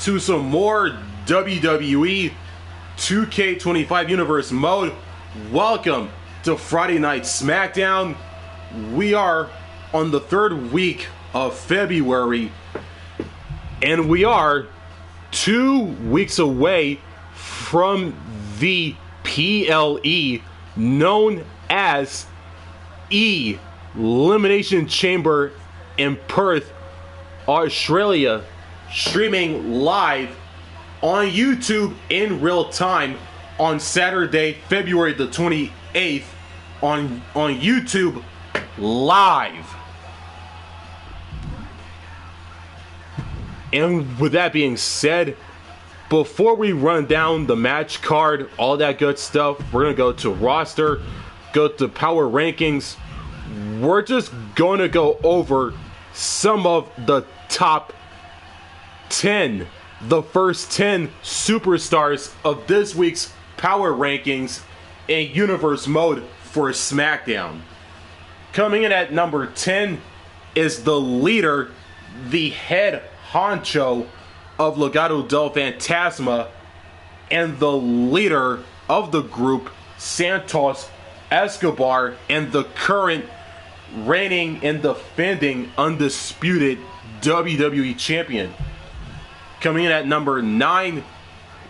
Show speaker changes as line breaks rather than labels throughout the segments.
to some more WWE 2K25 Universe mode. Welcome to Friday Night SmackDown. We are on the third week of February, and we are 2 weeks away from the PLE, known as Elimination Chamber in Perth, Australia, streaming live on YouTube in real time on Saturday, February the 28th on YouTube live. And with that being said, before we run down the match card, all that good stuff, we're going to go to roster, go to power rankings. We're just going to go over some of the top 10, the first 10 superstars of this week's power rankings in Universe mode for SmackDown. Coming in at number 10 is the leader, the head honcho of Legado del Fantasma, and the leader of the group, Santos, Escobar, and the current reigning and defending undisputed WWE champion. Coming in at number 9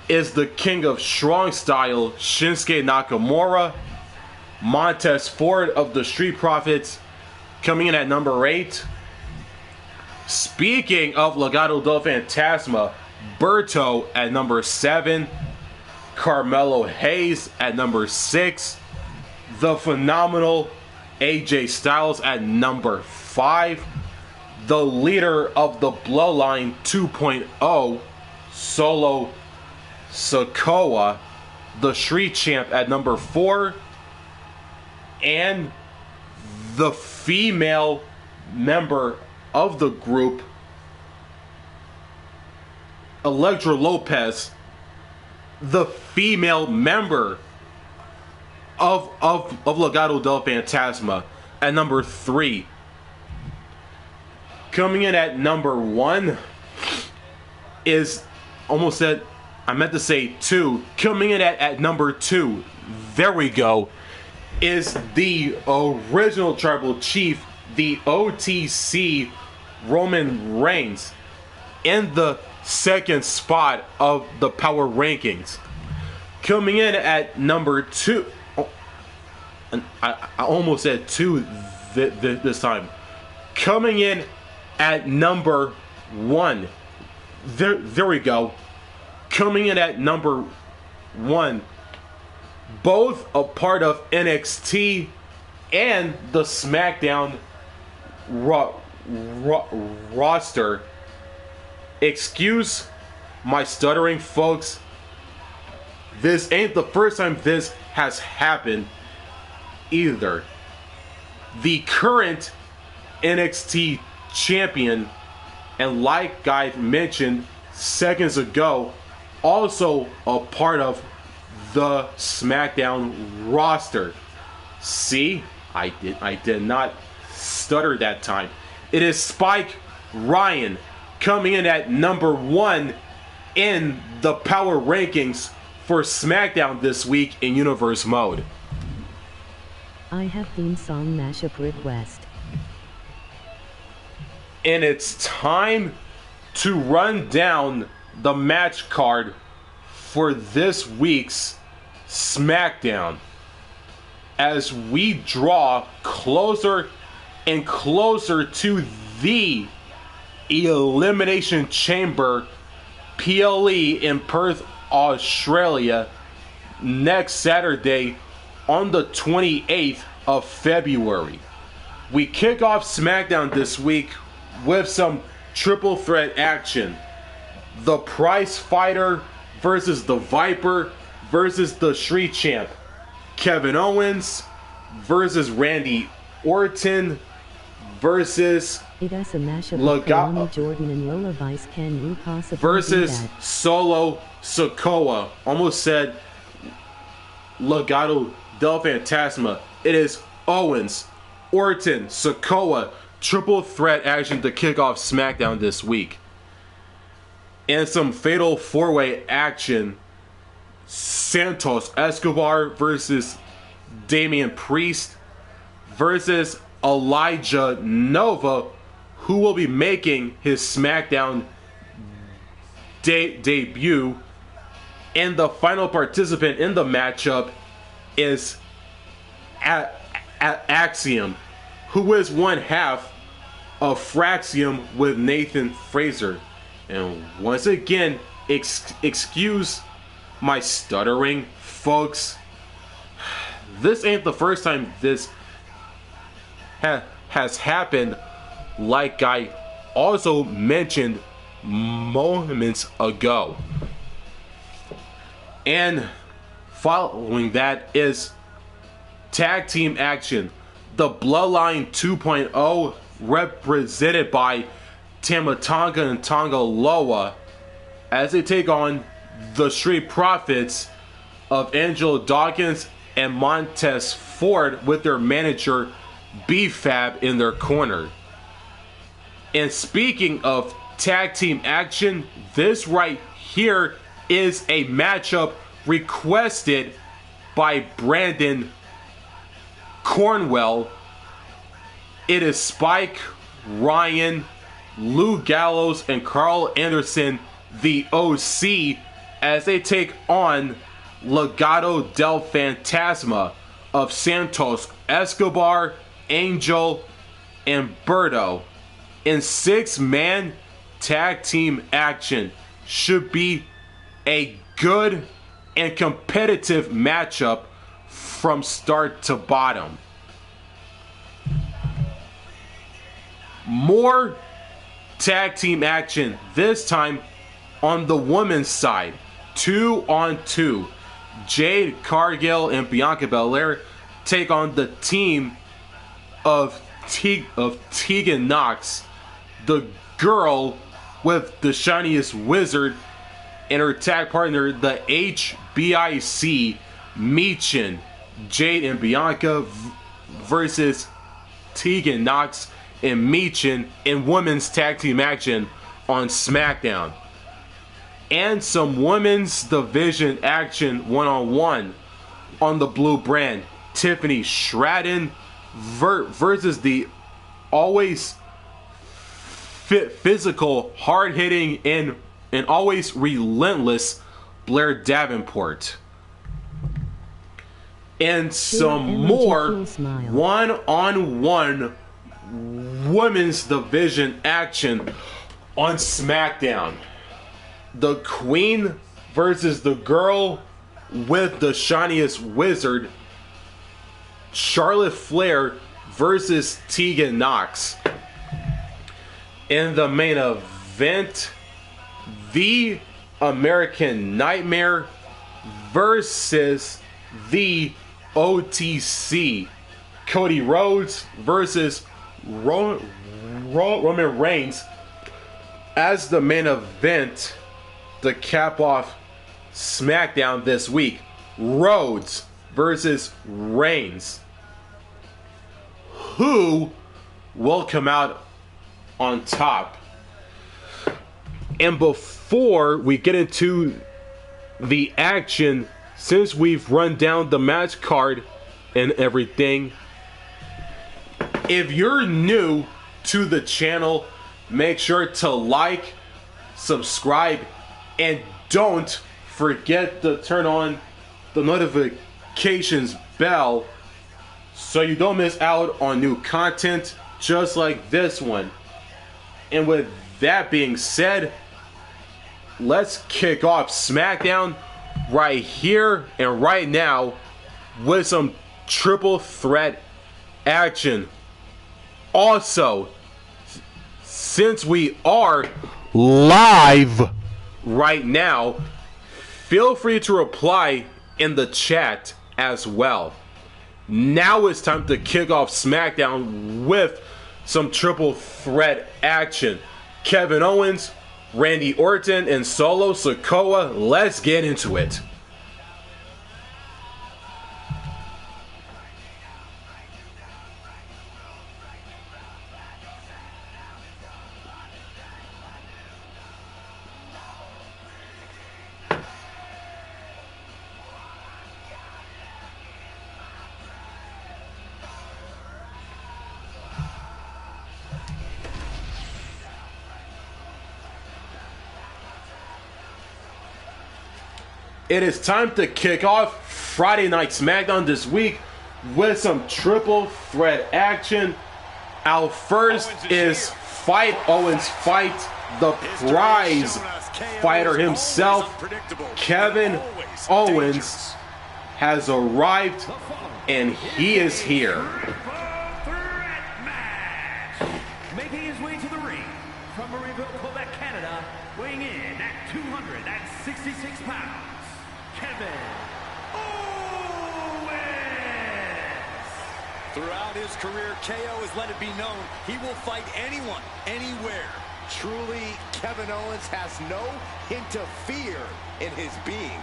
is the king of strong style, Shinsuke Nakamura, Montez Ford of the Street Profits. Coming in at number 8, speaking of Legado del Fantasma, Berto at number 7, Carmelo Hayes at number 6, the phenomenal AJ Styles at number 5, the leader of the Bloodline 2.0, Solo Sikoa, the Street Champ at number 4, and the female member of the group, Elektra Lopez, the female member of Legado del Fantasma at number 3. Coming in at number 1 is, almost said, I meant to say 2. Coming in at number 2, there we go, is the original Tribal Chief, the OTC Roman Reigns, in the second spot of the power rankings. Coming in at number 2, I almost said 2 this time. Coming in at number 1, there we go. Coming in at number 1, both a part of NXT and the SmackDown roster. Excuse my stuttering, folks. This ain't the first time this has happened either. The current NXT champion, and like I mentioned seconds ago, also a part of the SmackDown roster. See, I did not stutter that time. It is Spike Ryan, coming in at number 1 in the power rankings for SmackDown this week in Universe mode.
I have theme song mashup request.
And it's time to run down the match card for this week's SmackDown, as we draw closer and closer to the Elimination Chamber PLE in Perth, Australia, next Saturday on the 28th of February. We kick off SmackDown this week with some triple threat action. The Prize Fighter versus the Viper versus the Street Champ. Kevin Owens versus Randy Orton versus
It's a mashup of Kalani Jordan and Lola Vice. Can you possibly
versus Solo Sikoa. Almost said Legado del Fantasma. It is Owens, Orton, Sikoa, triple threat action to kick off SmackDown this week. In some fatal four-way action, Santos Escobar versus Damian Priest versus Elijah Nova, who will be making his SmackDown debut. And the final participant in the matchup is Axiom, who is one half of Fraxium with Nathan Fraser. And once again, excuse my stuttering, folks. This ain't the first time this has happened, like I also mentioned moments ago. And following that is tag team action. The Bloodline 2.0, represented by Tama Tonga and Tonga Loa, as they take on the Street Profits of Angelo Dawkins and Montez Ford with their manager B-Fab in their corner. And speaking of tag team action, this right here is a matchup requested by Brandon Cornwell. It is Spike, Ryan, Lou Gallows, and Karl Anderson, the OC, as they take on Legado del Fantasma of Santos Escobar, Angel, and Berto in 6-man tag team action. Should be a good and competitive matchup from start to bottom. More tag team action, this time on the women's side. 2-on-2. Jade Cargill and Bianca Belair take on the team of Tegan Knox, the girl with the shiniest wizard, and her tag partner, the HBIC Michin. Jade and Bianca versus Tegan Knox and Michin in women's tag team action on SmackDown. And some women's division action one-on-one on the blue brand. Tiffany Stratton versus the always physical, hard-hitting, and always relentless Blair Davenport. And some more one-on-one women's division action on SmackDown. The Queen versus the girl with the shiniest wizard, Charlotte Flair versus Tegan Knox. In the main event, the American Nightmare versus the OTC. Cody Rhodes versus Roman Reigns as the main event to cap off SmackDown this week. Rhodes versus Reigns. Who will come out on top? And before we get into the action, since we've run down the match card and everything, if you're new to the channel, make sure to like, subscribe, and don't forget to turn on the notifications bell so you don't miss out on new content just like this one. And with that being said, let's kick off SmackDown right here and right now with some triple threat action. Also, since we are live right now, feel free to reply in the chat as well. Now it's time to kick off SmackDown with some triple threat action. Kevin Owens, Randy Orton, and Solo Sikoa. Let's get into it. It is time to kick off Friday Night SmackDown this week with some triple threat action. Our first is Fight Owens Fight, the prize fighter himself, Kevin Owens, has arrived and he is here.
Making his way to the ring from Marieville, Quebec, Canada, weighing in at 266 pounds, Kevin Owens.
Throughout his career, KO has let it be known he will fight anyone, anywhere. Truly, Kevin Owens has no hint of fear in his being.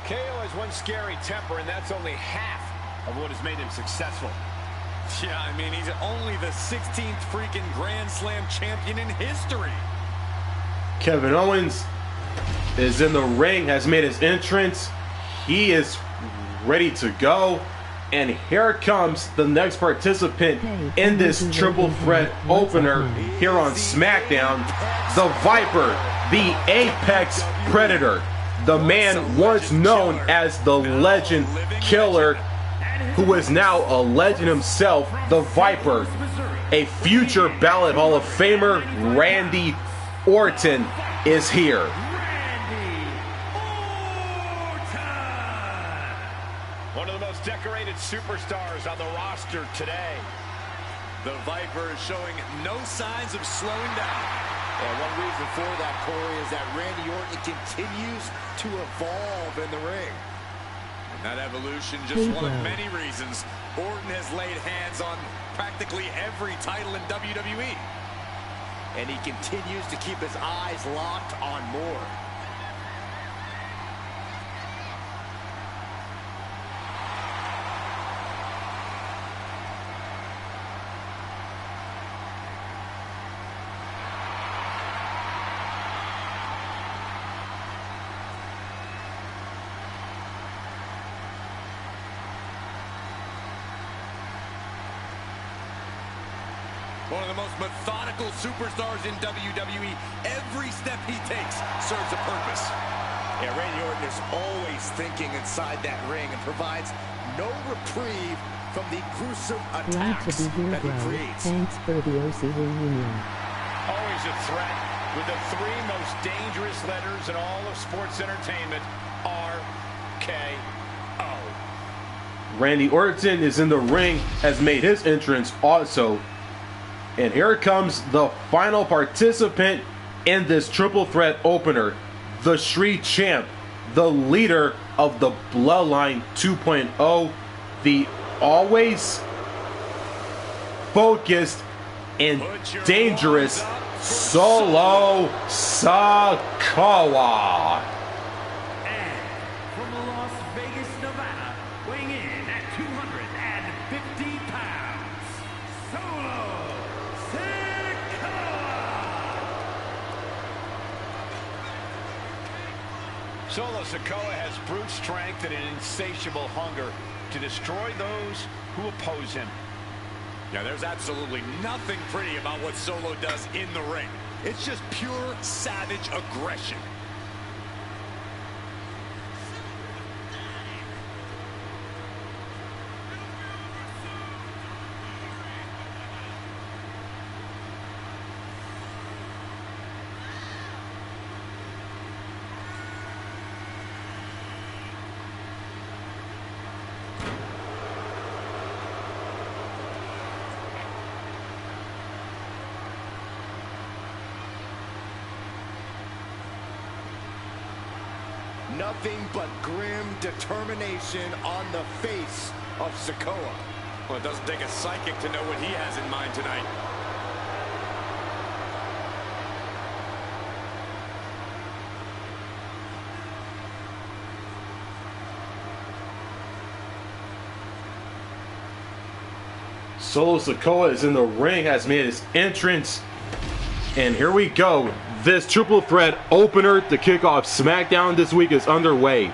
KO has one scary temper, and that's only half of what has made him successful.
Yeah, I mean, he's only the 16th freaking Grand Slam champion in history.
Kevin Owens is in the ring, has made his entrance. He is ready to go. And here comes the next participant in this triple threat opener here on SmackDown. The Viper, the Apex Predator, the man once known as the Legend Killer, who is now a legend himself, the Viper, a future Ballot Hall of Famer, Randy Orton, is here.
One of the most decorated superstars on the roster today.
The Viper is showing no signs of slowing down.
And one reason for that, Corey, is that Randy Orton continues to evolve in the ring.
And that evolution, just one of many reasons Orton has laid hands on practically every title in WWE.
And he continues to keep his eyes locked on more.
One of the most methodical superstars in WWE. Every step he takes serves a purpose.
Yeah, Randy Orton is always thinking inside that ring and provides no reprieve from the gruesome attacks
Glad to be here,
that he
bro.
creates.
Thanks for the OC reunion.
Always a threat with the three most dangerous letters in all of sports entertainment, RKO.
Randy Orton is in the ring, has made his entrance also. And here comes the final participant in this triple threat opener, the Street Champ, the leader of the Bloodline 2.0, the always focused and dangerous Solo Sikoa.
And from Las Vegas, Nevada, weighing in at 250 pounds, Solo Sikoa.
Solo Sikoa has brute strength and an insatiable hunger to destroy those who oppose him.
Yeah, there's absolutely nothing pretty about what Solo does in the ring. It's just pure savage aggression.
Nothing but grim determination on the face of Sikoa.
Well, it doesn't take a psychic to know what he has in mind tonight.
Solo Sikoa is in the ring, has made his entrance. And here we go. This triple threat opener to kick off SmackDown this week is underway.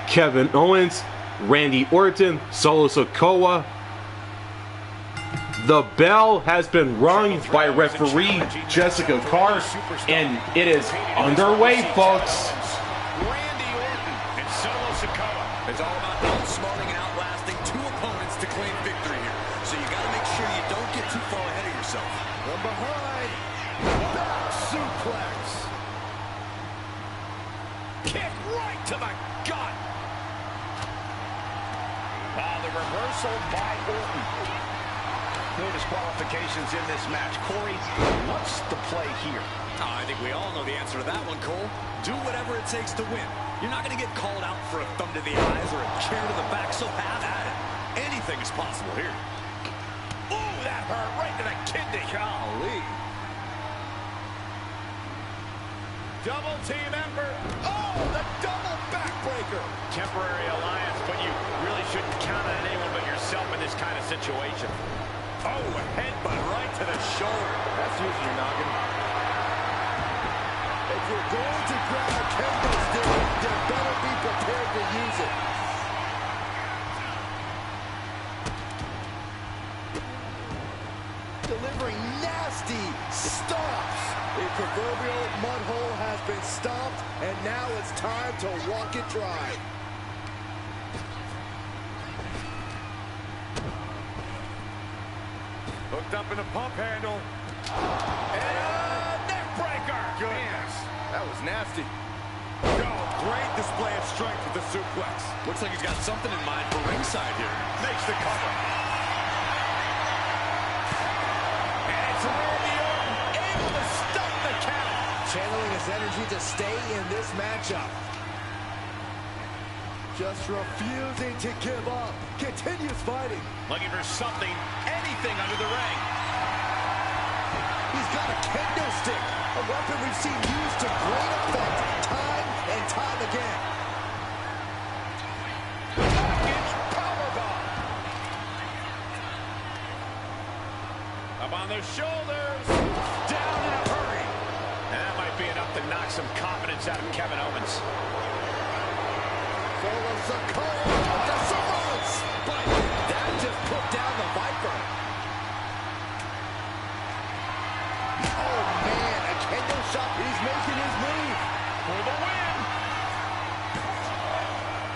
Kevin Owens, Randy Orton, Solo Sikoa. The bell has been rung by referee Jessica Karl, and it is underway, folks.
Randy Orton and solo Sikoa.
It's all about outsmarting and outlasting two opponents to claim victory here. So you got to make sure you don't get too far ahead of yourself. From behind, back suplex.
Kick right to the gut. The reversal by Orton. No disqualifications in this match. Corey, what's the play here?
I think we all know the answer to that one, Cole. Do whatever it takes to win. You're not going to get called out for a thumb to the eyes or a chair to the back, so have at it. Anything is possible here.
Ooh, that hurt right to the kidney.
Golly.
Double team effort.
Oh, the double backbreaker.
Temporary alliance, but you really shouldn't count on anyone but yourself in this kind of situation.
Oh, a headbutt right to the shoulder.
That's using your noggin.
If you're going to grab a kendo stick, you better be prepared to use it. Delivering nasty stomps. A proverbial mud hole has been stomped, and now it's time to walk it dry.
Hooked up in a pump handle. And a neck breaker.
Goodness, that was nasty. Oh, great display of strength with the suplex. Looks like he's got something in mind for ringside here.
Makes the cover. And it's Randy Orton able to stop the count.
Channeling his energy to stay in this matchup. Just refusing to give up. Continues fighting.
Looking for something, anything under the ring.
He's got a kendo stick, a weapon we've seen used to great effect time and time again.
Package powerbomb. Up on the shoulders. Down in a hurry. And that might be enough to knock some confidence out of Kevin Owens.
Sikoa with the Samoans. But that just put down the Viper. Oh, man, a kendo shot. He's making his move.
For the win.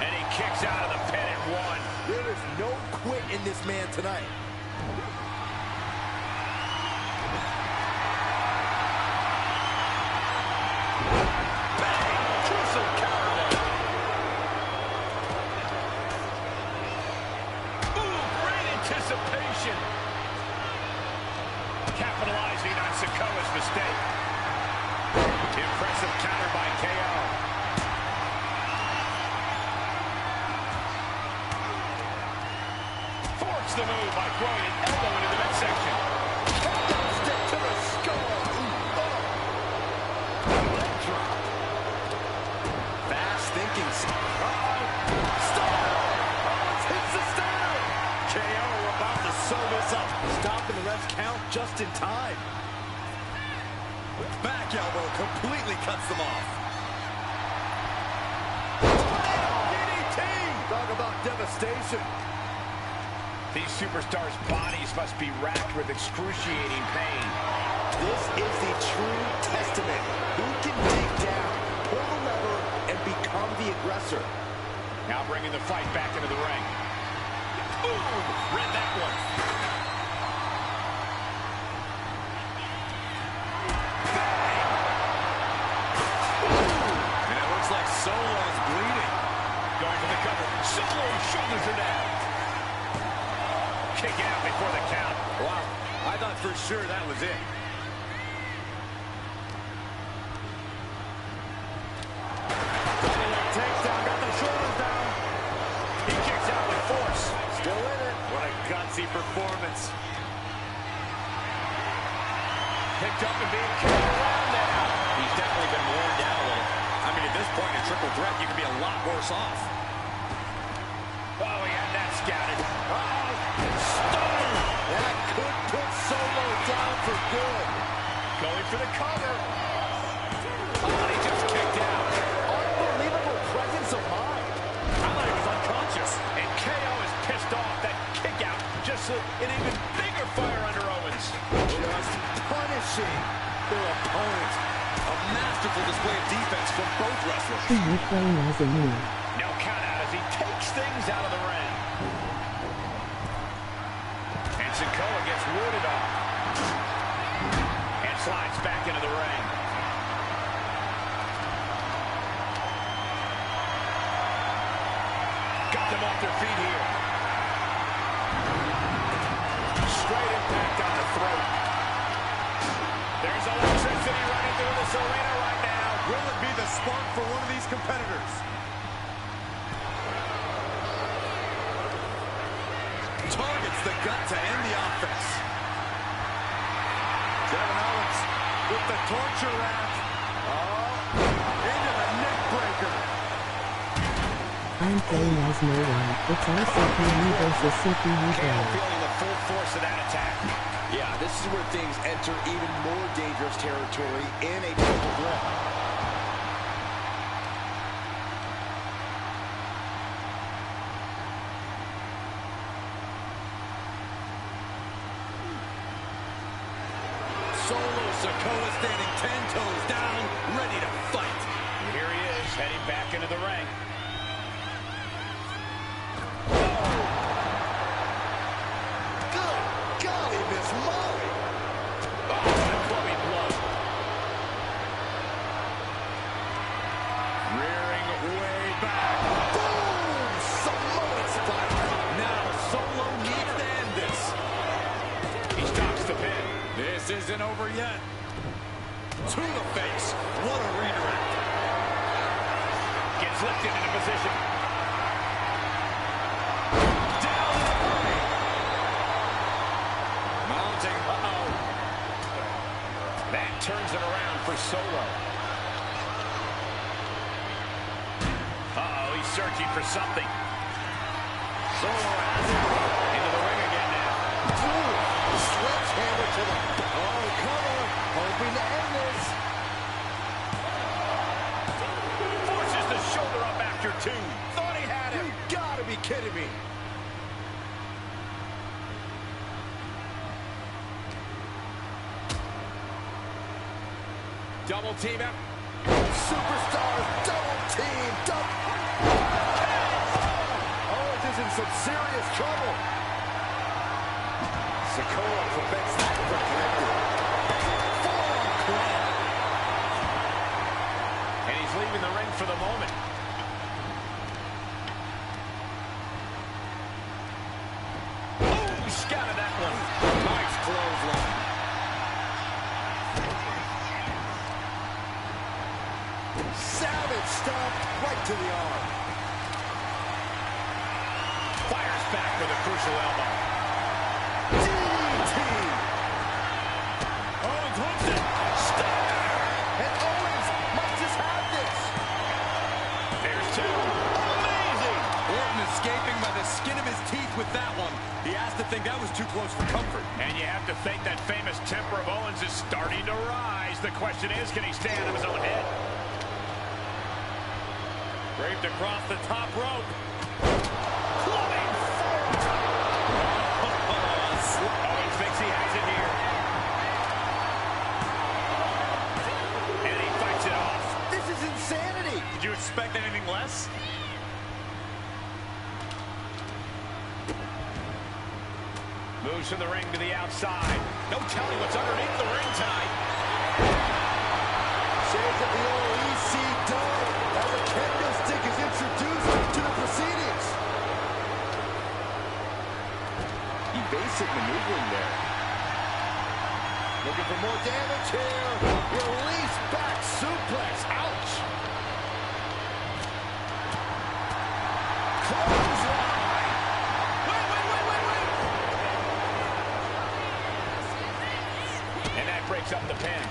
And he kicks out of the pin at one.
There is no quit in this man tonight.
Capitalizing on Sikoa's mistake. Impressive counter by KO. Forks the move by throwing an elbow into the midsection.
Stick to the skull. Leg drop. Fast thinking. Stop. Hits the stunner.
KO about to sew this up.
Stopping the ref's count just in time. Back elbow completely cuts them off. DDT! Talk about devastation.
These superstars' bodies must be racked with excruciating pain.
This is the true testament. Who can dig down, pull the lever, and become the aggressor?
Now bringing the fight back into the ring. Ooh, read that one. And it looks like Solo's bleeding. Going for the cover. Solo's shoulders are down. Kick out before the count.
Wow, I thought for sure that was it.
Takes down, got the shoulders down. He kicks out with force.
Still in it.
What a gutsy performance. Picked up and being carried around now. He's definitely been worn down a little. I mean, at this point in triple threat, you could be a lot worse off. Oh, he had that scouted. Uh-oh. Stunner.
That could put Solo down for good.
Going for the cover. Oh, he just kicked out.
Unbelievable presence of mind.
I thought he was unconscious. And KO is pissed off. That kick out just an even bigger fire under Owens.
Just punishing their opponent. A masterful display of defense from both wrestlers.
You're playing as a new.
No count out as he takes things out of the ring. And Sikoa gets warded off. And slides back into the ring. Got them off their feet here. Straight impact on the throat. There's electricity running through this arena right now.
Will it be the spark for one of these competitors? Targets the gut to end the offense. Owens with the torture rack. Oh, into the neck breaker.
I'm playing as no one. It's all CPU versus CPU
KO
Blair.
feeling the full force of that attack.
Yeah, this is where things enter even more dangerous territory in a triple threat. Solo Sikoa standing 10 toes down, ready to fight.
Here he is, heading back into the ring.
Good golly, Miss Molly.
Oh, what a clubbing blow. Rearing way back.
Boom! Samoan Splash. Now Solo needs to end this.
He stops the pin.
This isn't over yet. To the face. What a redirect.
Gets lifted into position.
Down the ring. Mounting. Uh-oh.
That turns it around for Solo. Uh-oh, he's searching for something. Solo has it. Into the ring again now.
Ooh, sledgehammer to the... Oh, come on. Hoping to end this.
Forces the shoulder up after two. Thought he had him.
You gotta be kidding me.
Double team out.
Superstars, double team, Owens is in some serious trouble. Sikoa prevents that from connecting. Forearm club.
And he's leaving the ring for the moment. Oh, scouted that one.
Nice clothesline. Savage stomp right to the arm.
Fires back with a crucial elbow.
DDT. Owens hooks it. Stunner. And Owens might just have this.
There's two. Amazing.
Orton escaping by the skin of his teeth with that one. He has to think that was too close for comfort.
And you have to think that famous temper of Owens is starting to rise. The question is, can he stay on his own head? Draped across the top rope. Clubbing forearm. Owens thinks he has it here. And he fights it off.
This is insanity.
Did you expect anything less? Moves from the ring to the outside. No telling what's underneath the ring tonight.
Shades of the old EC as a kendo stick is introduced to the proceedings. Evasive maneuvering there. Looking for more damage here. Release back suplex. Ouch. Clothesline. Wait.
And that breaks up the pin.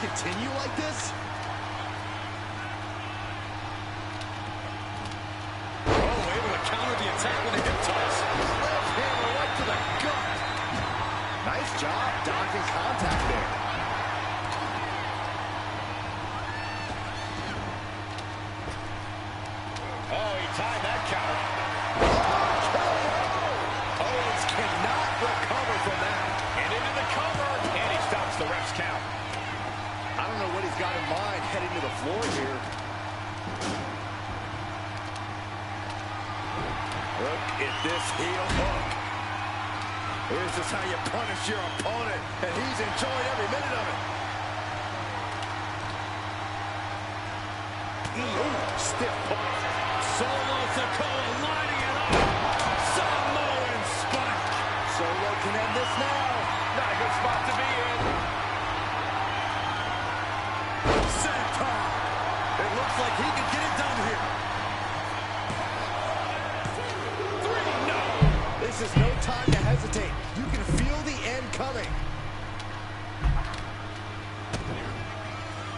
Continue like this? Oh, able to counter the attack with a hip toss. Sledgehammer right to the gut. job dodging contact there.
Oh, he tied that counter.
Owens cannot recover from that.
And into the cover. And he stops the ref's count.
I don't know what he's got in mind heading to the floor here. Look at this heel hook. This is how you punish your opponent, and he's enjoying every minute of it. Stiff punch.
Solo Sikoa lining it up. Samoan spike.
Solo can end this now.
Not a good spot to be in.
Santos. It looks like he can get it done here. This is no time to hesitate. You can feel the end coming.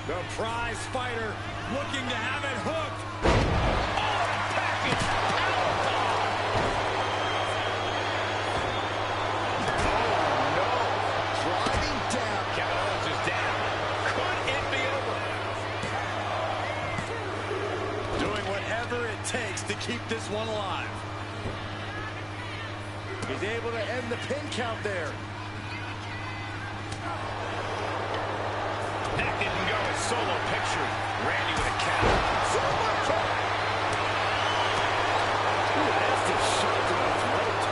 The prize fighter looking to have it hooked.
Package.
Oh, no. Driving down.
Kevin Owens is down. Could it be over?
Doing whatever it takes to keep this one alive.
He's able to end the pin count there.
That didn't go as Solo pictured. Randy with a count.
Nasty shot to the throat.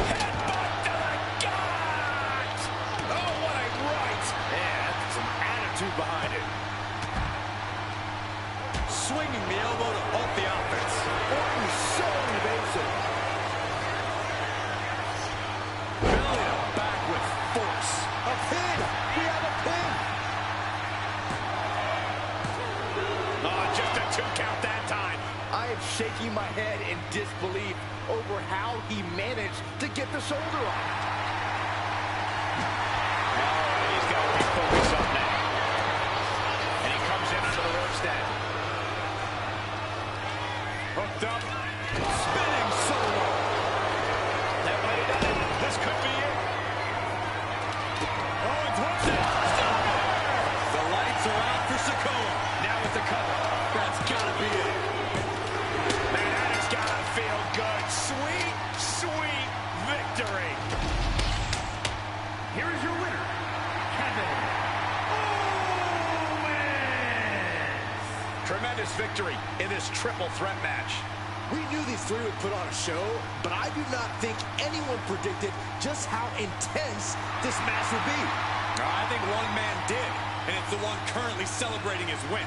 Headbutt to the gut. Oh, what a right.
Yeah, that's some attitude behind it. Swinging the elbow to halt the offense.
Orton so evasive.
Belly to back with force.
A pin. We have a pin.
Oh, just a 2 count that time.
I am shaking my head in disbelief over how he managed to get the shoulder off.
He's got to refocus on that. And he comes in under the rope stand. Hooked up.
Spinning Solo.
That might have done it. This could be it.
Owens wants it. The lights are out for Sikoa.
Now with the cover.
That's gotta be it.
Man, that has got to feel good. Sweet, sweet victory.
Here is your winner, Kevin Owens.
Tremendous victory in this triple threat match.
We knew these three would put on a show, but I do not think anyone predicted just how intense this match would be.
I think one man did, and it's the one currently celebrating his win.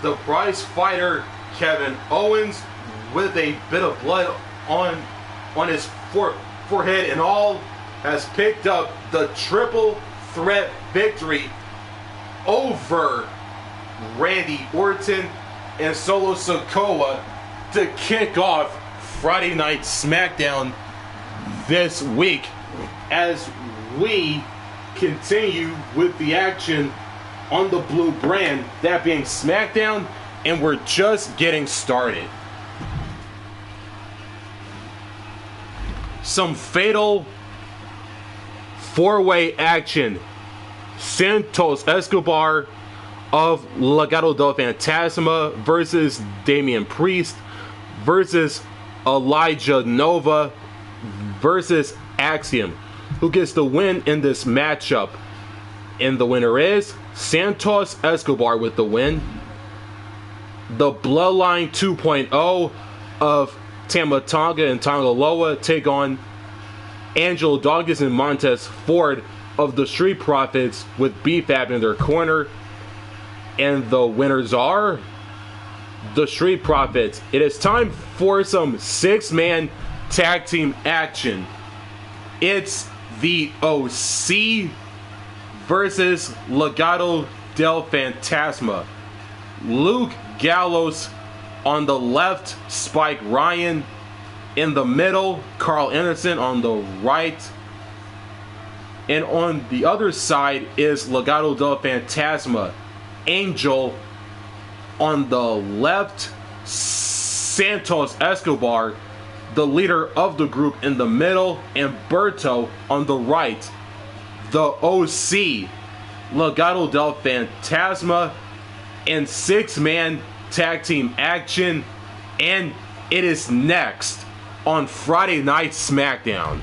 The prize fighter Kevin Owens, with a bit of blood on his forehead and all, has picked up the triple threat victory over Randy Orton and Solo Sikoa to kick off Friday Night SmackDown this week, as we continue with the action on the blue brand, that being SmackDown, and we're just getting started. Some fatal four-way action. Santos Escobar of Legado del Fantasma versus Damian Priest versus Elijah Nova versus Axiom. Who gets the win in this matchup? And the winner is Santos Escobar with the win. The Bloodline 2.0 of Tama Tonga and Tonga Loa take on Angelo Dawkins and Montez Ford of the Street Profits with BFAB in their corner. And the winners are the Street Profits. It is time for some six-man tag team action. It's the OC versus Legado del Fantasma. Luke Gallows on the left, Spike Ryan in the middle, Karl Anderson on the right, and on the other side is Legado del Fantasma. Angel on the left, Santos Escobar the leader of the group, in the middle, and Berto on the right. The OC, Legado del Fantasma, in 6-man tag team action, and it is next on Friday Night SmackDown.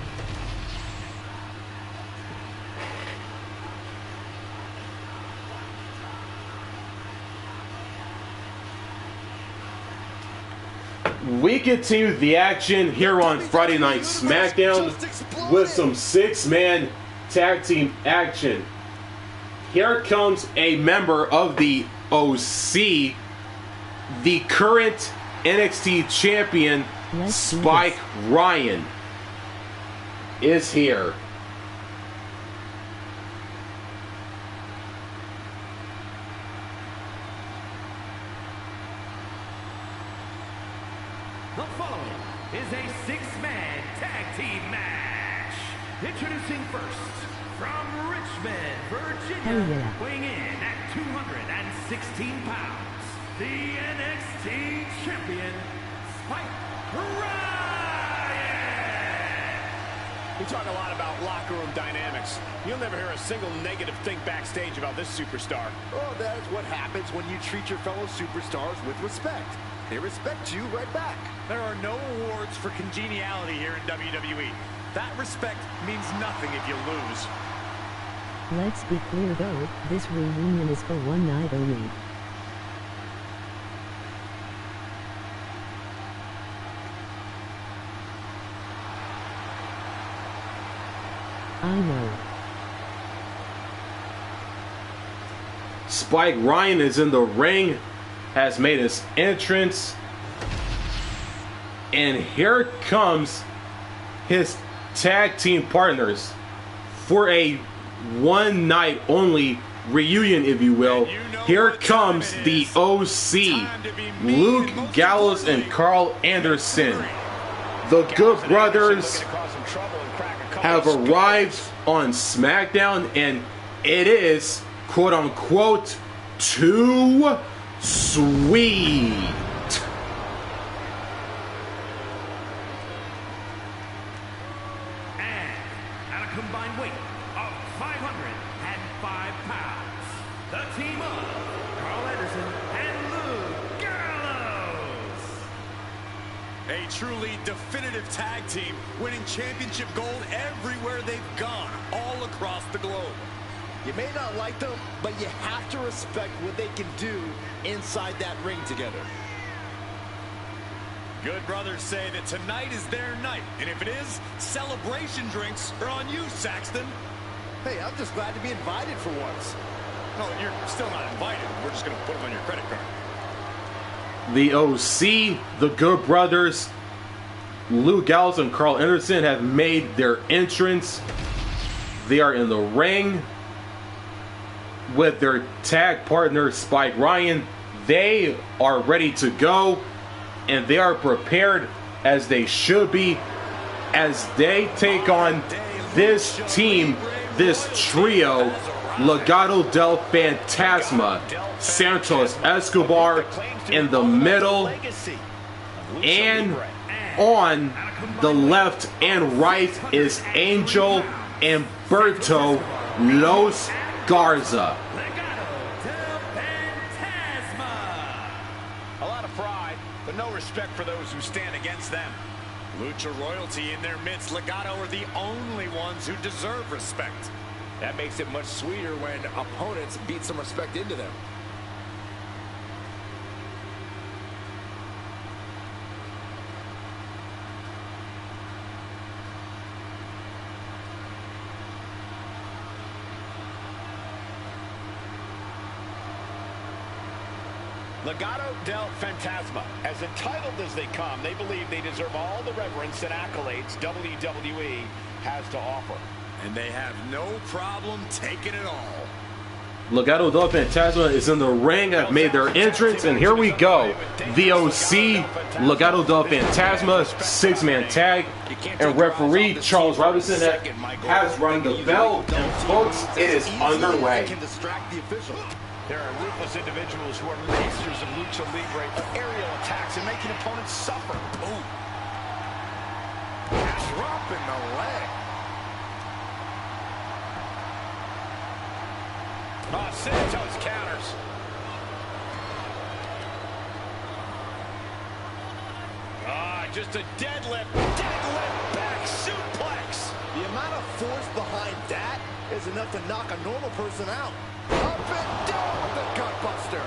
We continue the action here on Friday Night SmackDown with some 6-man tag team action. Here comes a member of the OC, the current NXT champion, Spike Ryan, is here.
The following is a 6-man tag team match. Introducing first, from Richmond, Virginia, weighing in at 216 pounds, the NXT champion, Spike Ryan.
We talk a lot about locker room dynamics. You'll never hear a single negative thing backstage about this superstar.
Oh, that is what happens when you treat your fellow superstars with respect. They respect you right back.
There are no awards for congeniality here in WWE. That respect means nothing if you lose.
Let's be clear though, this reunion is for one night only. I know.
Spike Ryan is in the ring, has made his entrance, and here comes his tag team partners for a one night only reunion, if you will. Here comes the OC, Luke Gallows and Karl Anderson. The Good Brothers have arrived on SmackDown, and it is, quote unquote, too sweet.
And at a combined weight of 505 pounds, the team of Karl Anderson and Luke Gallows.
A truly definitive tag team, winning championship gold everywhere they've gone, all across the globe.
You may not like them, but you have to respect what they can do inside that ring together.
Good Brothers say that tonight is their night, and if it is, celebration drinks are on you, Saxton.
Hey, I'm just glad to be invited for once.
No, you're still not invited. We're just going to put them on your credit card.
The OC, the Good Brothers, Luke Gallows and Karl Anderson have made their entrance. They are in the ring with their tag partner Spike Ryan. They are ready to go, and they are prepared as they should be, as they take on this team, this trio, Legado del Fantasma, Santos, Escobar in the middle, and on the left and right is Angel and Berto Los Garza.
Legado del Fantasma.
A lot of pride, but no respect for those who stand against them. Lucha royalty in their midst, Legado are the only ones who deserve respect.
That makes it much sweeter when opponents beat some respect into them.
Legado del Fantasma, as entitled as they come, they believe they deserve all the reverence and accolades WWE has to offer.
And they have no problem taking it all.
Legado del Fantasma is in the ring, have made their entrance, and here we go. The OC, Legado del Fantasma, 6-man tag, and referee Charles Robinson has rung the bell, and folks, it is underway.
There are ruthless individuals who are masters of lucha libre, of aerial attacks, and making opponents suffer. Ooh.
in the leg.
Oh, Santos counters. Just a deadlift back suplex.
The amount of force behind that is enough to knock a normal person out. Up and down with the gutbuster.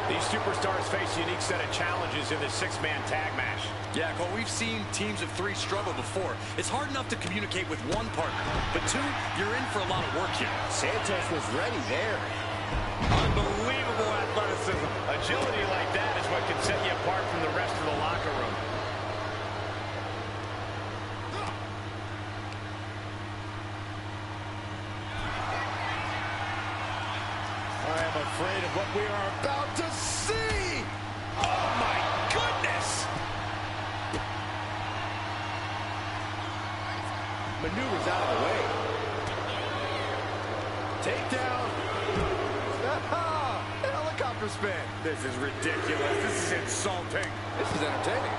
These superstars face a unique set of challenges in this six-man tag match.
Yeah, Cole, we've seen teams of three struggle before. It's hard enough to communicate with one partner, but two, you're in for a lot of work here.
Santos was ready there.
Unbelievable athleticism. Agility like that is what can set you apart from the rest of the locker room.
I am afraid of what we are about to see.
Oh, my goodness.
Maneuvers out of the way. Takedown. Helicopter spin.
This is ridiculous. This is insulting.
This is entertaining.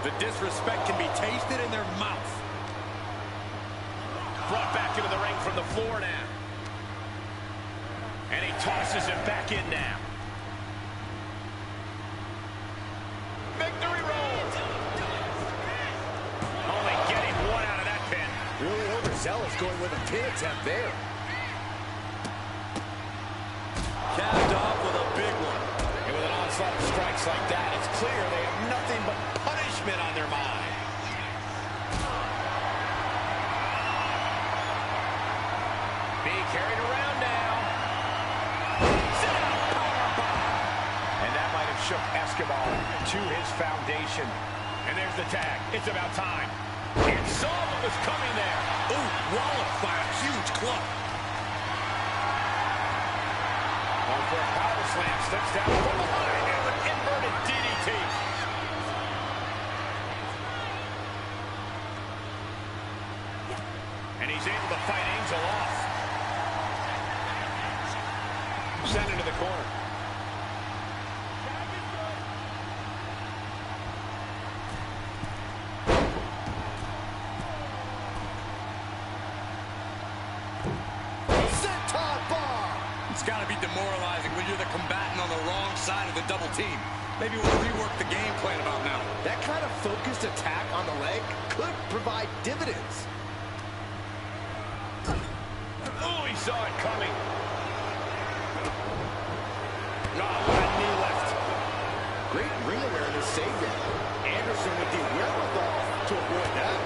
The disrespect can be tasted in their mouth. Brought back into the ring from the floor now. And he tosses him back in now. Victory roll. Only getting one out of that pin.
Really overzealous going with a pin attempt there.
Capped off with a big one. And with an onslaught of strikes like that, it's clear they have nothing but punishment on their mind. Being carried around now. Sit out, powerbomb. And that might have shook Escobar to his foundation. And there's the tag. It's about time. It saw what was coming there.
Ooh, walloped by a huge club.
For a power slam, steps down from behind and an inverted DDT. And he's able to fight Angel off. Sent into the corner.
It's got to be demoralizing when you're the combatant on the wrong side of the double team. Maybe we'll rework the game plan about now.
That kind of focused attack on the leg could provide dividends.
Oh, he saw it coming. Oh, what a knee lift.
Great ring awareness saved it. Anderson with the wherewithal to avoid that.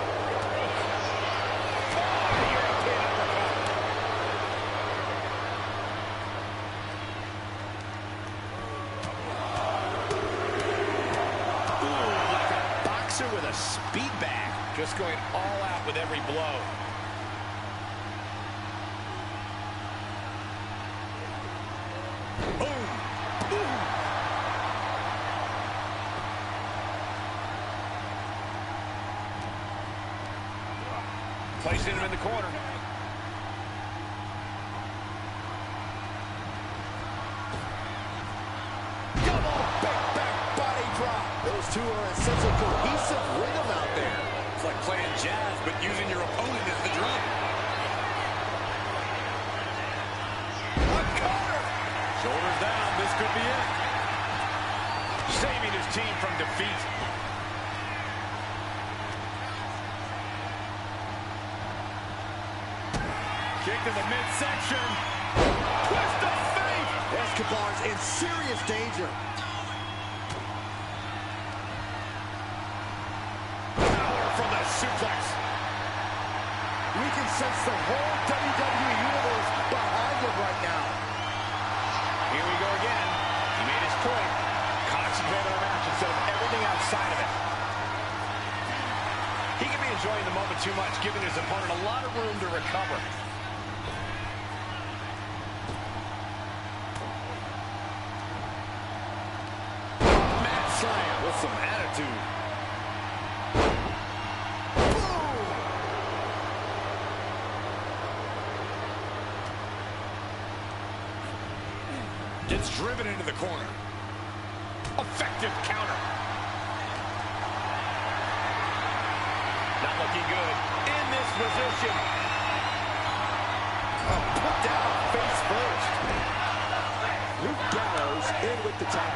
With a speed bag, just going all out with every blow. Boom! Boom! Placing him in the corner.
Those two are in such a cohesive rhythm out there.
It's like playing jazz, but using your opponent as the drum.
One counter. Shoulders down. This could be it. Saving his team from defeat. Kick to the midsection. Twist of fate.
Escobar's in serious danger.
Suplex.
We can sense the whole WWE Universe behind him right now.
Here we go again. He made his point. Concentrate on the match instead of everything outside of it. He can be enjoying the moment too much, giving his opponent a lot of room to recover.
Mat slam with some attitude.
Gets driven into the corner. Effective counter. Now looking good in this position.
Put down face first. Luke Gallows in with the tag.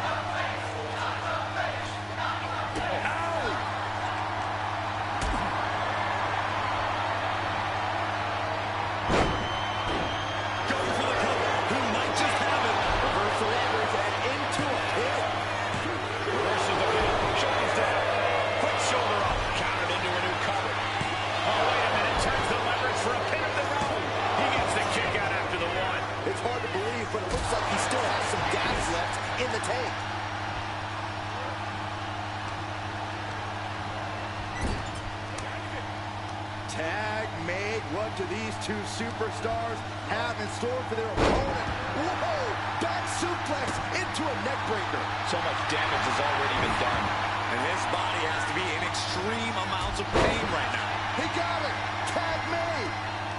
Tag made. What do these two superstars have in store for their opponent? Whoa! Back suplex into a neck breaker.
So much damage has already been done. And his body has to be in extreme amounts of pain right now.
He got it! Tag made!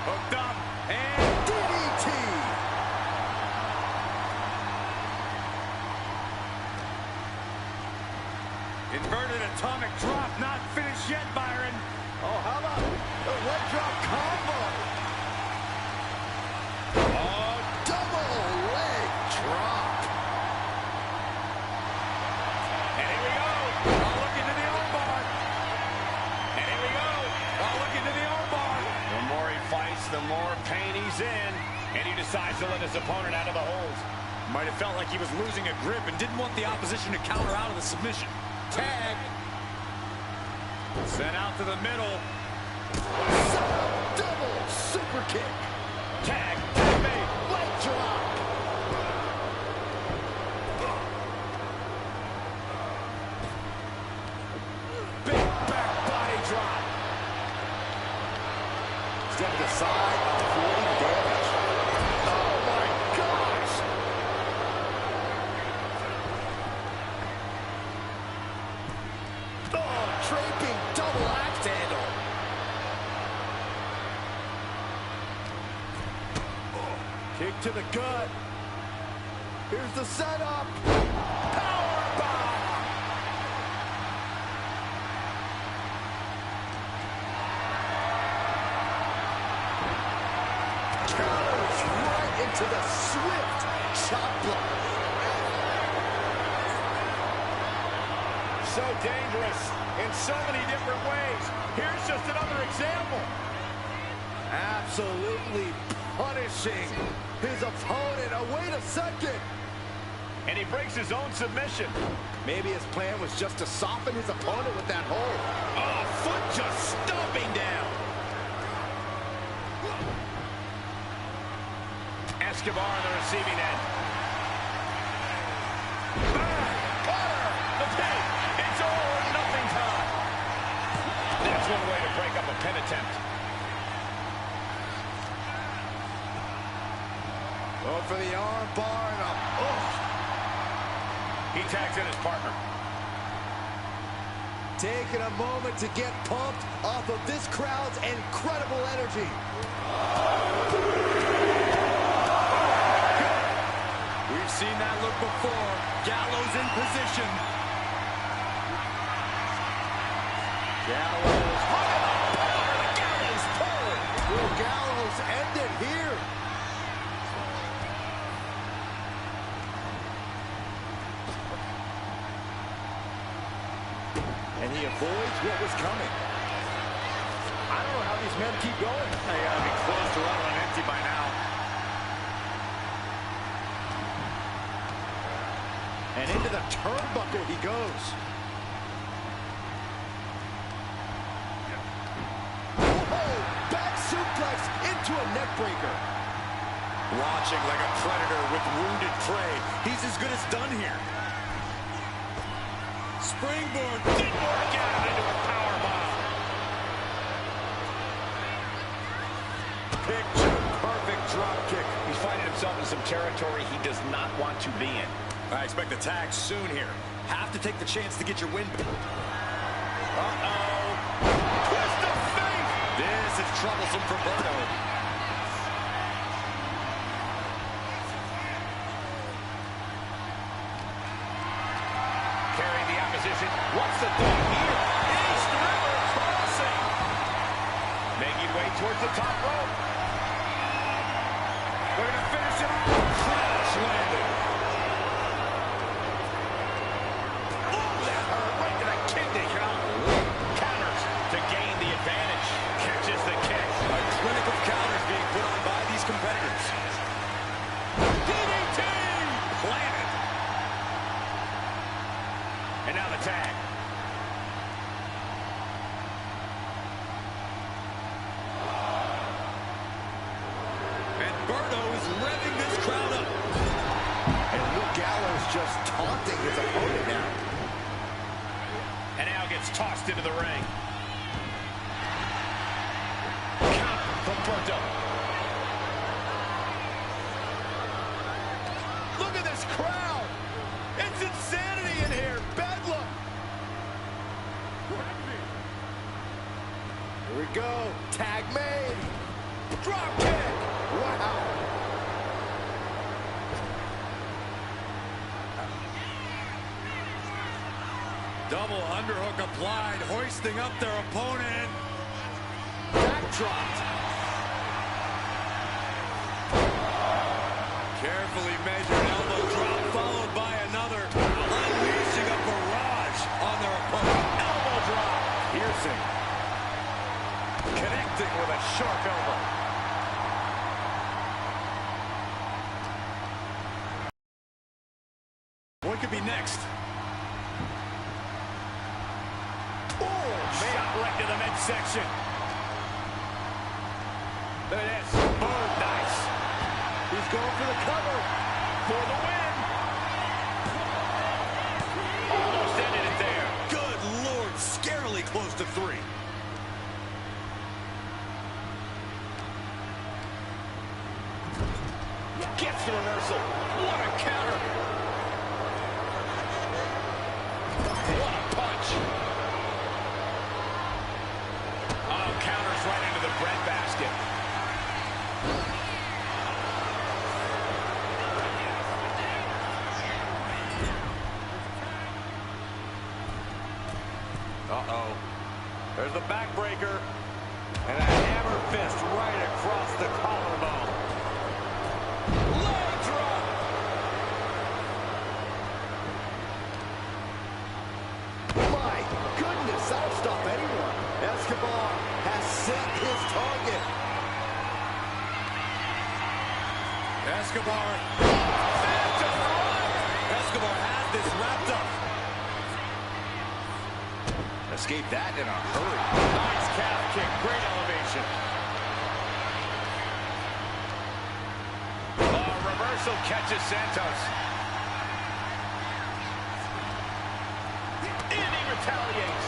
Hooked up and
DDT!
Inverted atomic drop, not finished yet, Byron.
Oh, how about a leg drop combo? Oh, double leg drop.
And here we go. Oh, look into the armbar. And here we go. Oh, look into the armbar. The more he fights, the more pain he's in. And he decides to let his opponent out of the hold. Might have felt like he was losing a grip and didn't want the opposition to counter out of the submission. Tag. Sent out to the middle.
Double super kick.
Tag made.
Leg drop. Big back body drop. Step aside, avoiding damage. Oh my gosh. Oh, draping double axe handle. Kick to the gut. Here's the setup. Power bomb. Counters right into the swift chop block.
So dangerous in so many different ways. Here's just another example.
Absolutely punishing his opponent. Oh, wait a second.
And he breaks his own submission.
Maybe his plan was just to soften his opponent with that hold.
Oh, foot just stomping down. Escobar on the receiving end. Cutter! The pin! It's all or nothing time. That's one way to break up a pin attempt.
Go for the arm bar and a...
He tags in his partner.
Taking a moment to get pumped off of this crowd's incredible energy.
We've seen that look before. Gallows in position.
Gallows. Gallows pull. Will Gallows end it here? And he avoids what was coming. I don't know how these men keep going.
They gotta be close to running on empty by now.
And into the turnbuckle he goes. Whoa! Back suplex into a neck breaker.
Watching like a predator with wounded prey. He's as good as done here. Springboard didn't work out into a power bomb.
Picture perfect drop kick.
He's finding himself in some territory he does not want to be in. I expect the tag soon here. Have to take the chance to get your win. Uh-oh. Twist of fate. This is troublesome for Berto. Carrying the opposition. What's the thought here? East River crossing. the top rope. They're going to finish it off. Crash landing. Oh, that hurt right to the kidney. Counters to gain the advantage. Catches the kick. A clinic of counters being put on by these competitors. DDT! Planted. And now the tag. And Berto is revving this crowd up.
And look, Gallows just taunting his opponent now.
And now gets tossed into the ring. Count from Berto. Look at this crowd. It's insanity in here. Bedlam.
Here we go. Tag made.
Drop kick.
Wow.
Double underhook applied, hoisting up their opponent.
Backdropped.
Carefully measured elbow drop, followed by another, unleashing a barrage on their opponent. Elbow drop. Piercing. Connecting with a sharp elbow. What could be next? Shot right to the midsection. Look at this. Boom, nice.
He's going for the cover.
For the win. Almost ended it there. Good Lord, scarily close to 3. Gets the reversal. What a counter. What a punch. Oh, counters right into the breadbasket. Uh-oh. There's the backbreaker. And a hammer fist right across the collarbone. Leg drop.
My goodness, that'll stop anyone. Escobar has set his target.
Escobar. Phantom run. Escobar has this wrapped up. Escape that in a hurry. Nice calf kick. Great elevation. Reversal catches Santos. And he retaliates.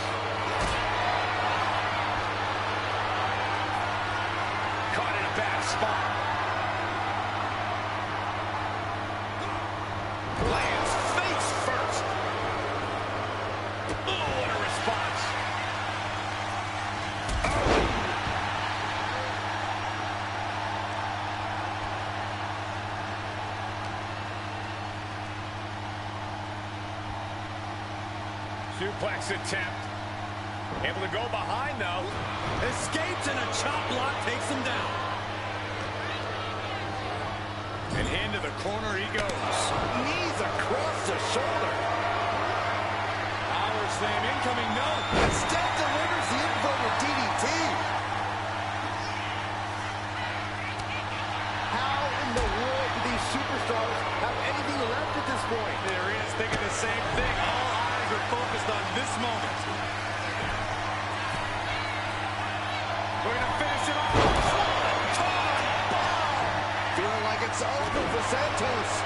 Caught in a bad spot. Lands face first. Oh, what a response. Suplex attempt. Able to go behind, though. Escapes, and a chop block takes him down. And into the corner he goes.
Knees across the shoulder.
Power slam incoming, no.
Instead delivers the inverted DDT. How in the world do these superstars have anything left at this point?
The arena's thinking the same thing. All eyes are focused on this moment. We're going to finish it off.
Feeling like it's over for Santos.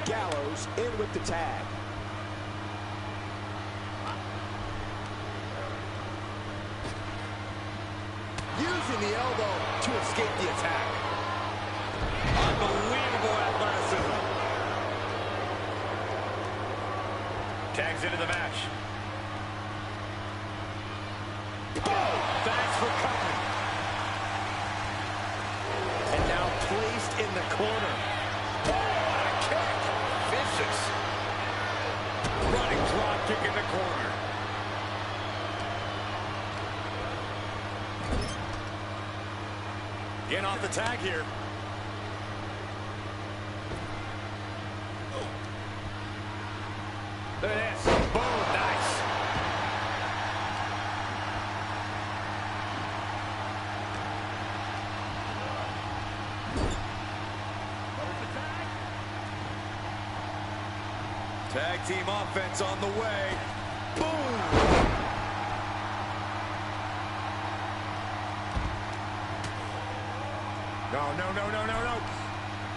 Gallows in with the tag. Using the elbow to escape the attack.
Unbelievable athleticism. Tags into the match. Oh, thanks for covering. And now placed in the corner. Oh, what a kick. Drop kick in the corner. Getting off the tag here. Look at this. Boom, nice. Tag team offense on the way. Boom! No.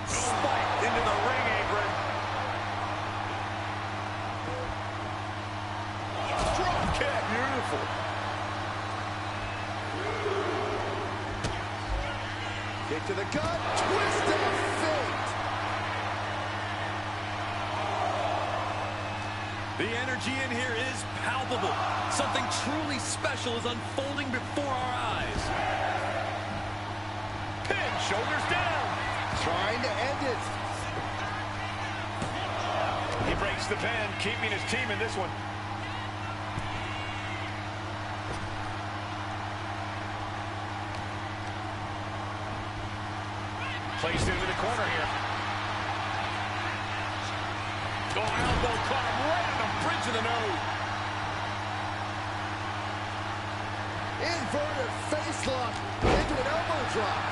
Spiked into the ring apron. Drop kick. Beautiful.
Kick to the gut. Twist of fate.
The energy in here is palpable. Something truly special is unfolding before our eyes. Pin, shoulders down.
Trying to end it.
He breaks the pin, keeping his team in this one. Placed into the corner here. Oh, elbow caught him right on the bridge of the nose.
Inverted face lock into an elbow drop.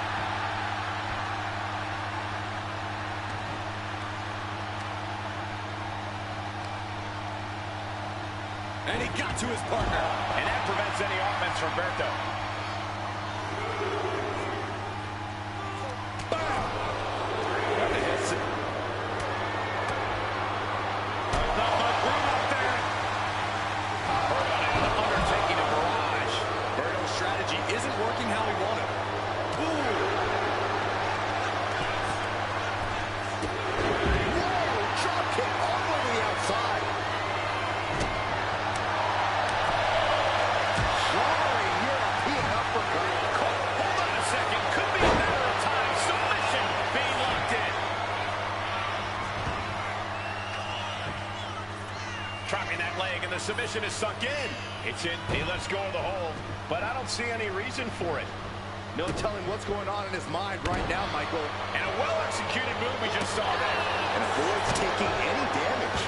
And he got to his partner. And that prevents any offense from Berto. Bam! Got the hits. Not much room up there. Berto undertaking a barrage. Berto's strategy isn't working how he wanted. Ooh!
Whoa! Drop kick all the way to the outside. Soaring European uppercut.
Hold on a second. Could be a matter of time. Submission being locked in. Dropping that leg, and the submission is sunk in. It's in. He lets go of the hold, but I don't see any reason for it.
No telling what's going on in his mind right now, Michael.
And a well-executed move we just saw there.
And avoids taking any damage.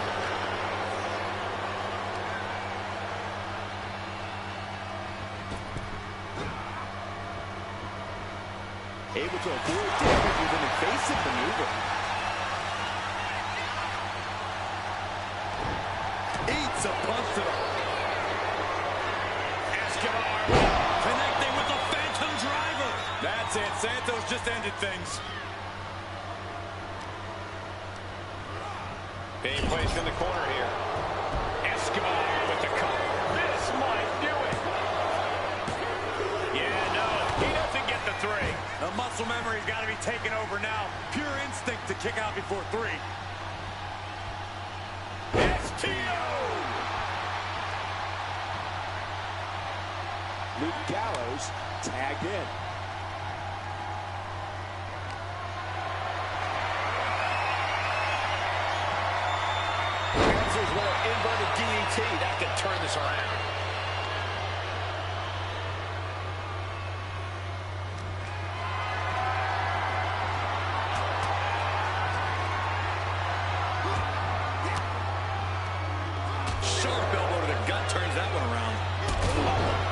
Able to avoid damage with an evasive maneuver. Eats a punch to the...
Escobar connecting with the Phantom Driver. That's it. Santos just ended things. Being placed in the corner here. Escobar with the cover. This might do it. Yeah, no, he doesn't get the three. The muscle memory's got to be taken over now. Pure instinct to kick out before three. STO!
Gallows tagged in.
Answers with an inverted DDT. That could turn this around. Sharp elbow to the gut turns that one around.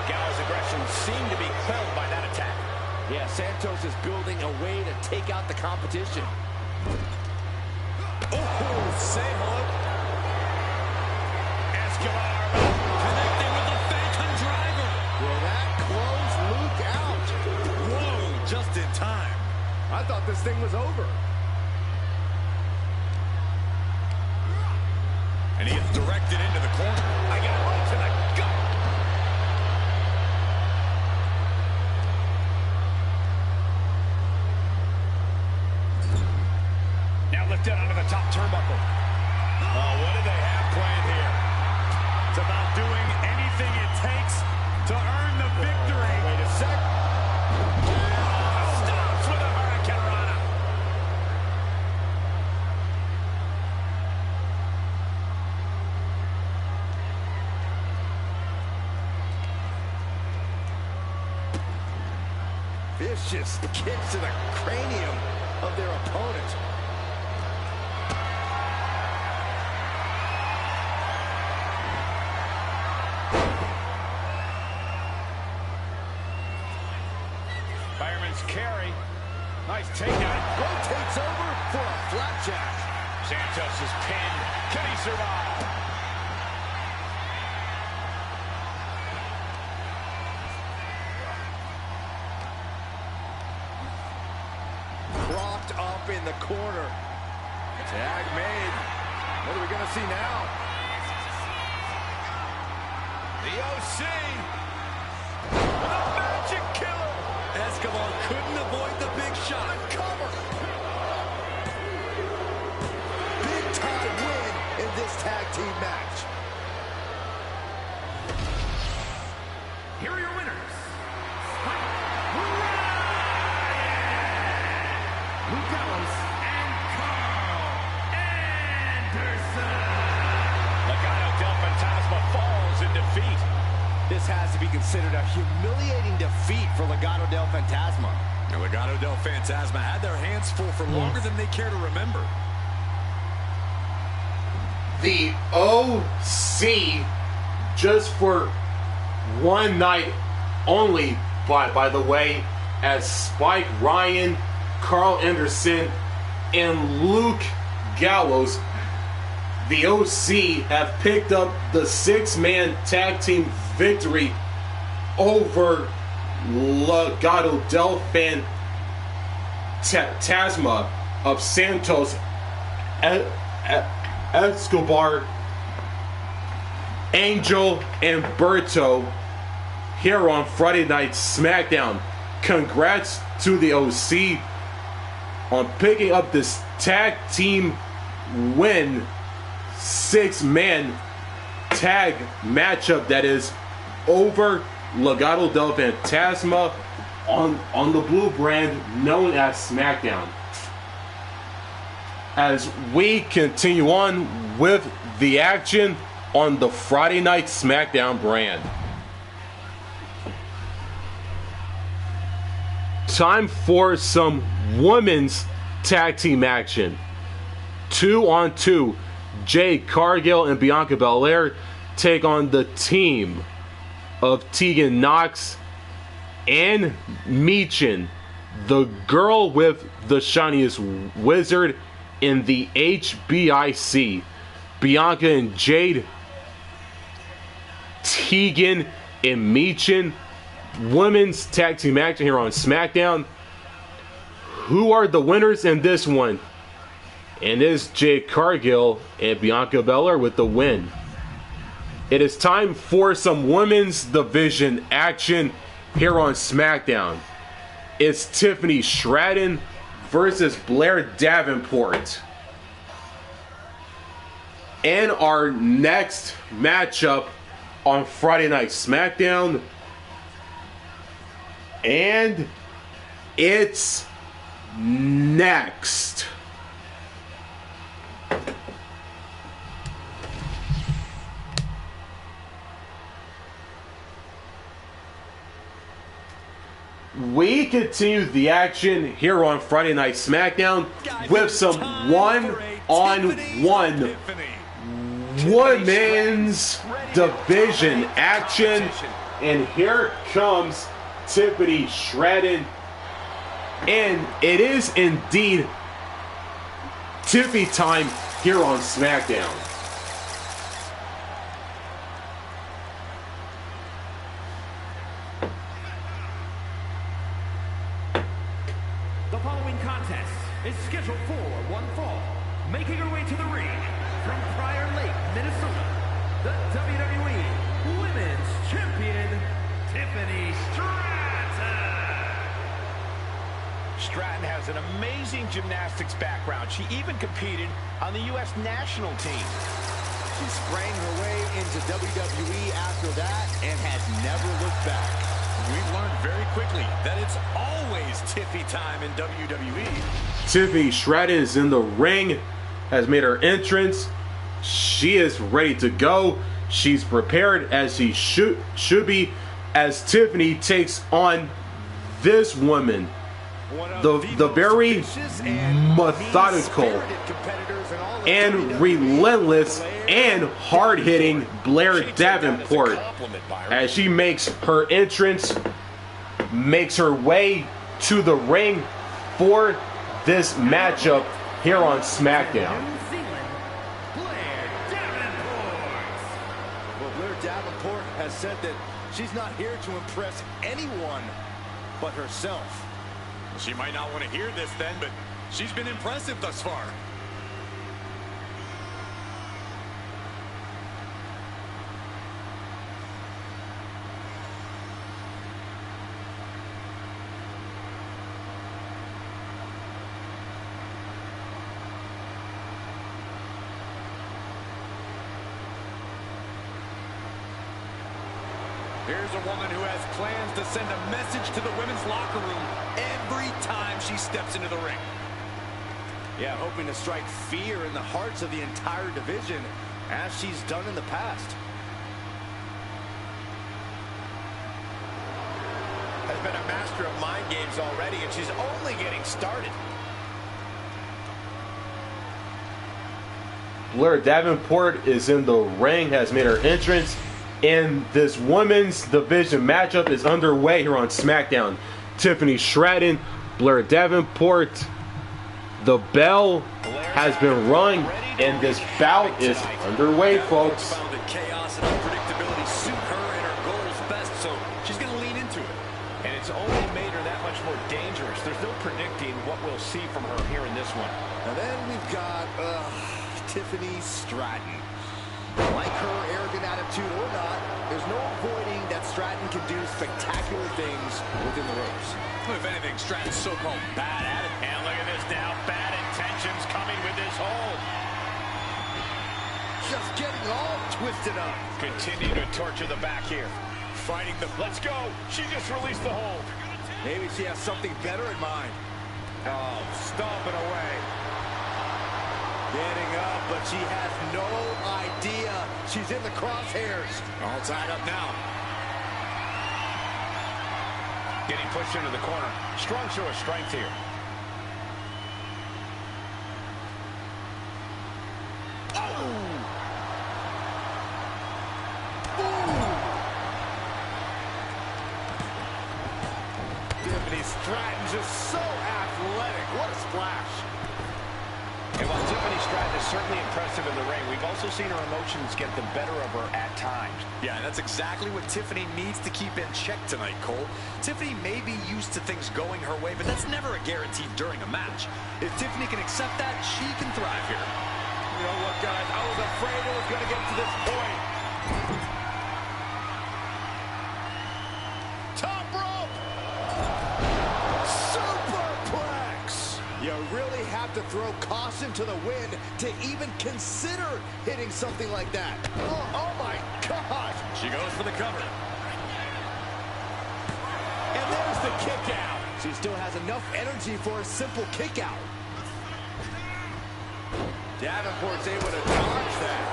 Gallows' aggression seemed to be quelled by that attack.
Yeah, Santos is building a way to take out the competition.
Oh, say hello. Escobar connecting with the Phantom Driver.
Will that close Luke out?
Whoa, just in time.
I thought this thing was over.
And he is directed into the corner. I got right to the gut. Now lifted onto the top turnbuckle. Oh, what do they have planned here? It's about doing anything it takes to earn the victory. Wait a sec. Stops with a Hurricane Rana.
Vicious kicks to the cranium of their opponent.
Fireman's carry. Nice takedown.
Rotates over for a flapjack.
Santos is pinned. Can he survive?
Propped up in the corner. Tag made. What are we going to see now?
The OC. The magic killer.
Escobar couldn't avoid the big shot. Cover. Big time win in this tag team match.
Here are your winners. Gallows and Karl Anderson.
Legado del Fantasma falls in defeat.
This has to be considered a humiliating defeat for Legado del Fantasma.
And Legado del Fantasma had their hands full for longer than they care to remember.
The OC, just for one night only, by the way, as Spike Ryan, Karl Anderson, and Luke Gallows, the OC have picked up the 6-man tag team victory over Legado del Fantasma of Santos, Escobar, Angel, and Berto here on Friday Night SmackDown. Congrats to the OC on picking up this tag team win, 6-man tag matchup that is over Legado del Fantasma on the blue brand known as SmackDown. As we continue on with the action on the Friday Night SmackDown brand. Time for some women's tag team action. 2-on-2, Jade Cargill and Bianca Belair take on the team of Tegan Knox and Meechin, the girl with the shiniest wizard in the HBIC. Bianca and Jade, Tegan and Meechin, women's tag team action here on SmackDown. Who are the winners in this one? And it's Jade Cargill and Bianca Belair with the win. It is time for some women's division action here on SmackDown. It's Tiffany Stratton versus Blair Davenport. And our next matchup on Friday Night SmackDown. And it's next. We continue the action here on Friday Night SmackDown with some one-on-one women's division action. And here comes Tiffany Stratton. And it is indeed Tiffy time here on SmackDown.
The following contest is scheduled for one fall. Making her way to the ring from Prior Lake, Minnesota, the WWE Women's Champion, Tiffany Stratton.
Stratton has an amazing gymnastics background. She even competed on the U.S. national team.
She sprang her way into WWE after that and has never looked back.
We've learned very quickly that it's always Tiffy time in WWE.
Tiffany Stratton is in the ring, has made her entrance. She is ready to go. She's prepared as she should be, as Tiffany takes on this woman, the very methodical and relentless and hard-hitting Blair Davenport, as she makes her entrance, makes her way to the ring for this matchup here on SmackDown.
Well, Blair Davenport has said that she's not here to impress anyone but herself.
She might not want to hear this then, but she's been impressive thus far. Here's a woman who has plans to send a message to the women's locker room every time she steps into the ring.
Yeah, hoping to strike fear in the hearts of the entire division, as she's done in the past.
Has been a master of mind games already, and she's only getting started.
Blair Davenport is in the ring, has made her entrance, and this women's division matchup is underway here on SmackDown. Tiffany Stratton, Blair Davenport. The bell has been rung, and this bout is underway, folks.
Found that chaos and unpredictability suit her and her goals best, so she's going to lean into it.
And it's only made her that much more dangerous. There's no predicting what we'll see from her here in this one.
And then we've got Tiffany Stratton. Like her arrogant attitude or not, there's no avoiding that Stratton can do spectacular things within the ropes.
If anything, Stratton's so-called bad at it. And look at this now. Bad intentions coming with this hold.
Just getting all twisted up.
Continue to torture the back here. Fighting the... Let's go. She just released the hold.
Maybe she has something better in mind.
Oh, stomping away.
Getting up, but she has no idea she's in the crosshairs.
All tied up now.
Getting pushed into the corner. Strong show of strength here.
Tiffany Stratton just so athletic. What a splash.
And while Tiffany Stratton is certainly impressive in the ring, we've also seen her emotions get the better of her at times.
Yeah, and that's exactly what Tiffany needs to keep in check tonight, Cole. Tiffany may be used to things going her way, but that's never a guarantee during a match. If Tiffany can accept that, she can thrive here.
You know what, guys? I was afraid it was going to get to this point.
Top rope! Superplex! You really have to throw caution to the wind to even consider hitting something like that. Oh my gosh!
She goes for the cover.
And there's the kick out. She still has enough energy for a simple kick out. Davenport's able to dodge that.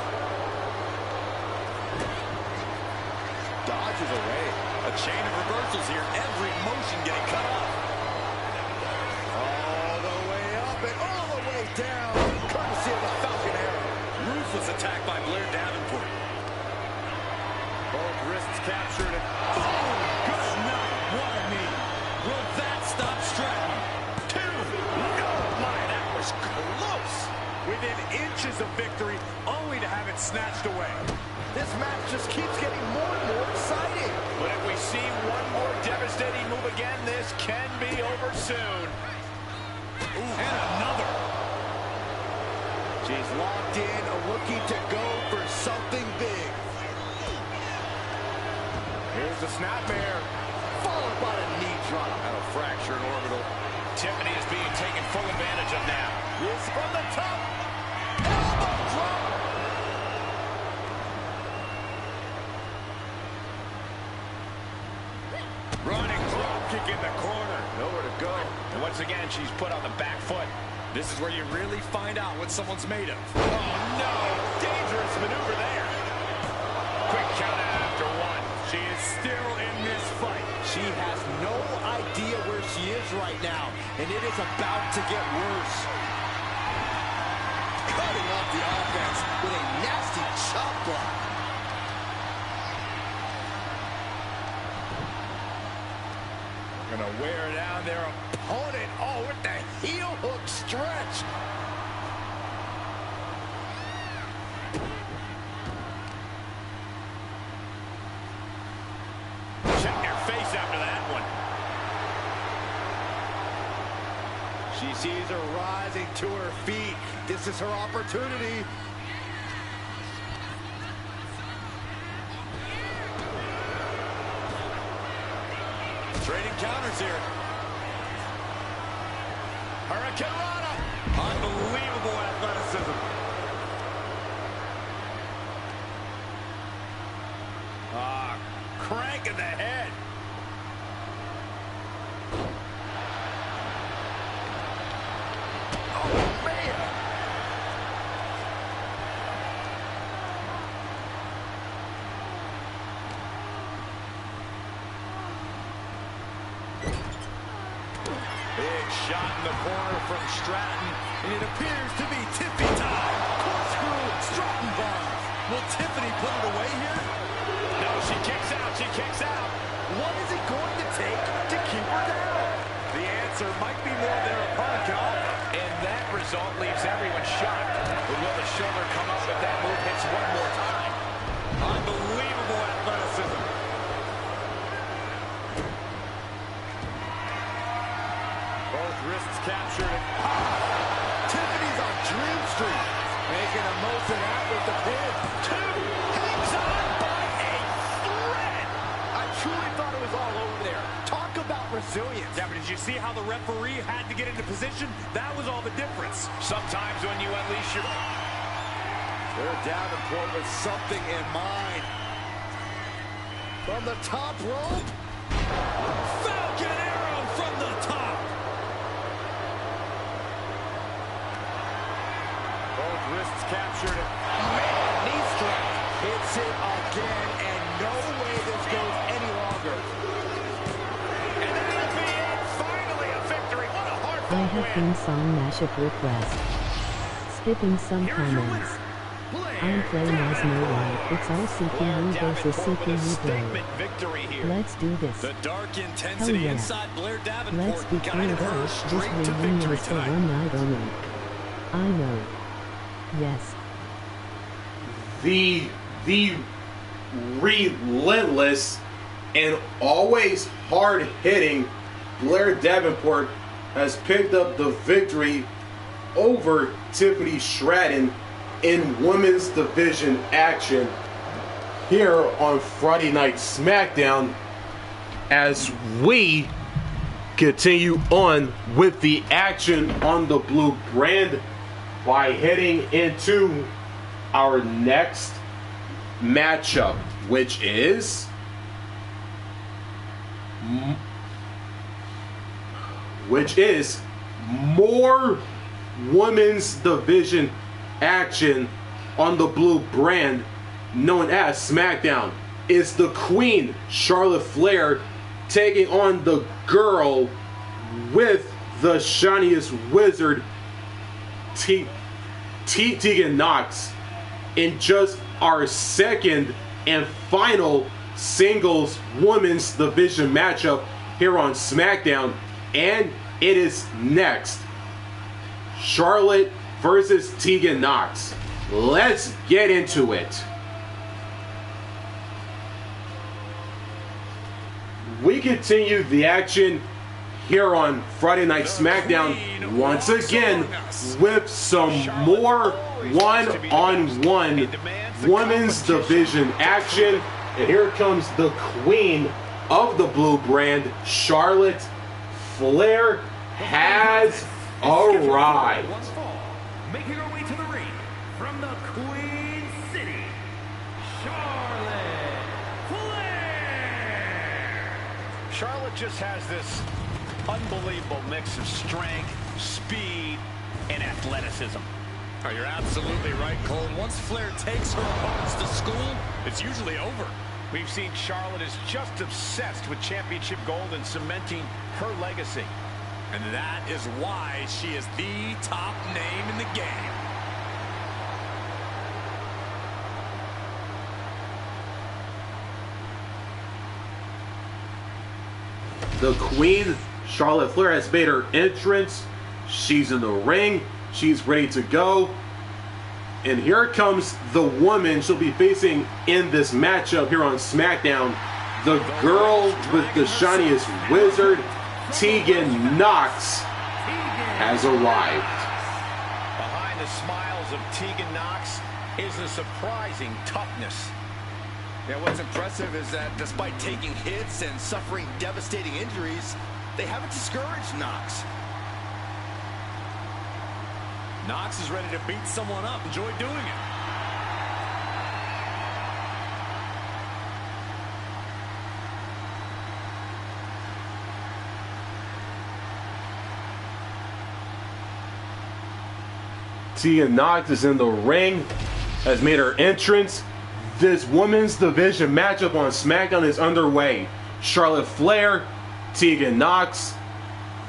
Dodges away.
A chain of reversals here. Every motion getting cut off.
All the way up and all the way down. Courtesy of the Falcon Arrow.
Ruthless attack by Blair Davenport.
Both wrists captured and
Oh, good night. What a knee. Will that stop Stratton? Two. Oh, my, that was close.
within inches of victory, only to have it snatched away. This match just keeps getting more and more exciting.
But if we see one more devastating move again, this can be over soon.
Ooh, and another.
She's locked in, looking to go for something big. Here's the snapmare, followed by a knee drop.
And a fracture in orbital.
Tiffany is being taken full advantage of now.
This from the top. Elbow drop.
Running drop kick in the corner.
Nowhere to go.
And once again, she's put on the back foot.
This is where you really find out what someone's made of.
Oh, no. Dangerous maneuver there. Quick count out after one.
She is still in this fight.
She has no idea where she is right now, and it is about to get worse. Cutting off the offense with a nasty chop block. Gonna wear down their opponent. Oh, with the heel hook stretch.
Check your face after that one.
She sees her rising to her feet. This is her opportunity.
Trading counters here. Hurricane Rana. Unbelievable athleticism. Crank in the head.
Oh, man.
Big shot in the corner from Stratton, and it appears to be Tiffany time.
Corkscrew Stratton bomb. Will Tiffany put it away here?
No, she kicks out. She kicks out.
What is it going to take to keep her down?
The answer might be more than her opponent, Karl. And that result leaves everyone shocked. But will the shoulder come up if that move hits one more time? Unbelievable athleticism. Both wrists captured.
Tiffany's on Dream Street. Making the most of that with the pin.
Two. Hangs on by a thread.
I truly thought it was all over there. Talk about resilience.
Yeah, but did you see how the referee had to get into position? That was all the difference. Sometimes when you unleash your...
They're Davenport with something in mind. From the top rope.
Falcon arrow from the top. Both wrists captured.
Man, knee strike. Hits it again, and no way this goes any longer.
And that'll be it. Finally a victory. What a hard
I have
win.
theme song mashup request. Skipping some
Here's your
comments.
winner, Blair
I'm playing as no one. It's all
Blair
CPU versus
Davenport with a
CPU
statement
Blair.
victory here.
Let's do this.
The dark intensity
yeah.
inside Blair Davenport
Let's be clear
guided her
though, this
straight to
reunion
victory
is for
tonight.
one night only. I know. Yes.
The relentless and always hard-hitting Blair Davenport has picked up the victory over Tiffany Stratton in women's division action here on Friday Night SmackDown as we continue on with the action on the blue brand by heading into our next matchup, which is more women's division action on the blue brand known as SmackDown. Is the Queen Charlotte Flair taking on the girl with the shiniest wizard Tegan Knox in just our second and final singles women's division matchup here on SmackDown, and it is next Charlotte versus Tegan Knox. Let's get into it. We continue the action here on Friday Night SmackDown once again with some more one-on-one women's division action. And here comes the queen of the blue brand, Charlotte Flair, has arrived.
One fall, making her way to the ring from the Queen City, Charlotte Flair.
Charlotte just has this unbelievable mix of strength, speed, and athleticism. Oh, you're absolutely right, Cole. Once Flair takes her opponents to school, it's usually over. We've seen Charlotte is just obsessed with championship gold and cementing her legacy.
And that is why she is the top name in the game.
The Queen, Charlotte Flair, has made her entrance. She's in the ring. She's ready to go. And here comes the woman she'll be facing in this matchup here on SmackDown. The girl with the shiniest wizard, Tegan Nox, has arrived.
Behind the smiles of Tegan Nox is a surprising toughness.
Yeah, what's impressive is that despite taking hits and suffering devastating injuries, they haven't discouraged Nox. Nox is ready to beat someone up. Enjoy doing it.
Tegan Nox is in the ring, has made her entrance. This women's division matchup on SmackDown is underway. Charlotte Flair, Tegan Nox.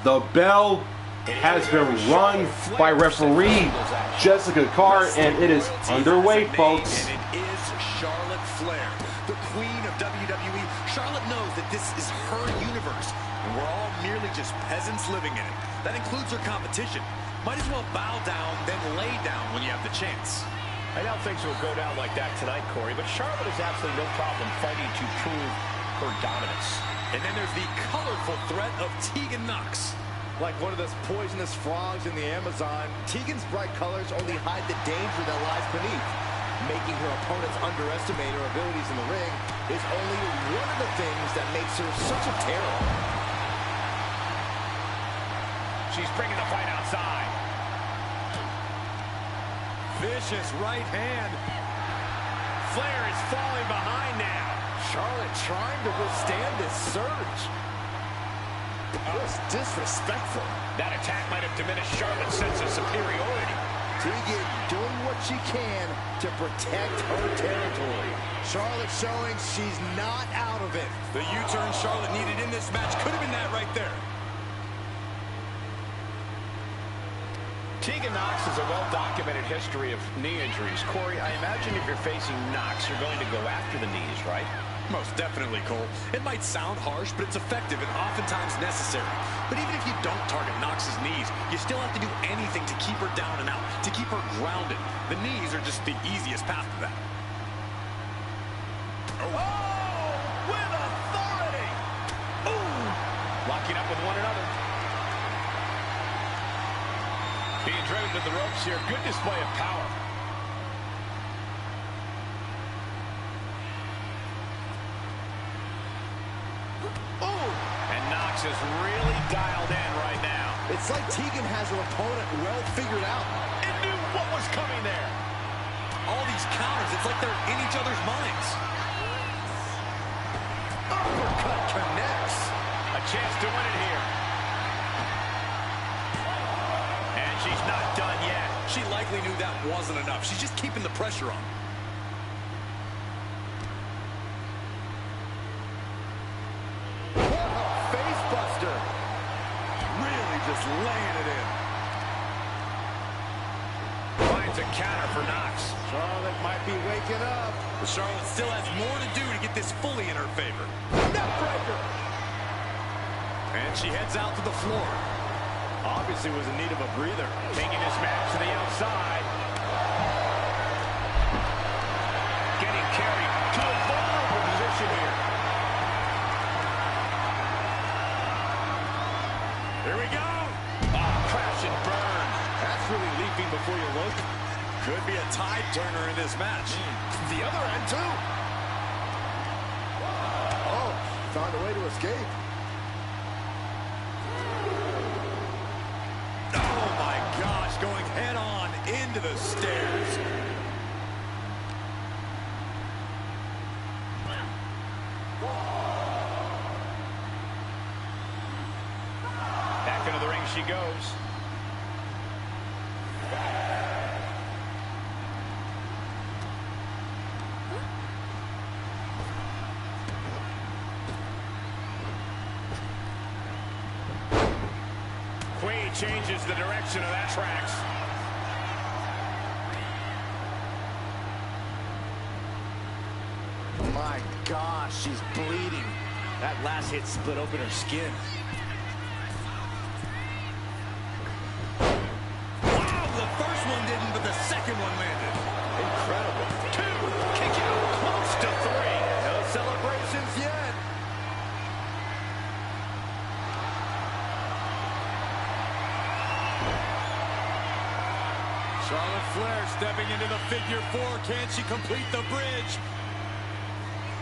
The bell has been rung by referee Jessica Carr, and it is underway, folks.
And it is Charlotte Flair, the queen of WWE. Charlotte knows that this is her universe, and we're all merely just peasants living in it. That includes her competition. Might as well bow down, then lay down when you have the chance.
I doubt things will go down like that tonight, Corey, but Charlotte has absolutely no problem fighting to prove her dominance.
And then there's the colorful threat of Tegan Nox. Like one of those poisonous frogs in the Amazon, Tegan's bright colors only hide the danger that lies beneath. Making her opponents underestimate her abilities in the ring is only one of the things that makes her such a terror.
She's bringing the fight outside.
Vicious right hand.
Flair is falling behind now.
Charlotte trying to withstand this surge. Just disrespectful.
That attack might have diminished Charlotte's sense of superiority.
Tegan doing what she can to protect her territory. Charlotte showing she's not out of it. The U-turn Charlotte needed in this match could have been that right there.
Tegan Nox has a well-documented history of knee injuries. Corey, I imagine if you're facing Nox, you're going to go after the knees, right?
Most definitely, Cole. It might sound harsh, but it's effective and oftentimes necessary. But even if you don't target Nox's knees, you still have to do anything to keep her down and out, to keep her grounded. The knees are just the easiest path to that.
Oh, with authority! Ooh! Locking up with one another. Being driven to the ropes here. Good display of power.
Oh!
And Nox is really dialed in right now.
It's like Tegan has her opponent well figured out.
And knew what was coming there.
All these counters, it's like they're in each other's minds. Uppercut connects.
A chance to win it here. And she's not done yet.
She likely knew that wasn't enough. She's just keeping the pressure on. What a face buster. Really just laying it in.
Finds a counter for Nox.
Charlotte might be waking up. But Charlotte still has more to do to get this fully in her favor. Neckbreaker. And she heads out to the floor. Obviously was in need of a breather.
Taking this match to the outside. Getting carried to a vulnerable position here.
Here we go.
Crash and burn.
That's really leaping before you look. Could be a tide turner in this match. The other end, too. Oh, found a way to escape. Oh, my gosh, going head-on into the stairs.
Back into the ring she goes. changes the direction of that tracks.
My gosh, she's bleeding. That last hit split open her skin.
Wow, the first one didn't, but the second one landed.
Incredible.
2, kick out, close to 3.
No celebrations yet.
Charlotte Flair stepping into the figure 4. Can she complete the bridge?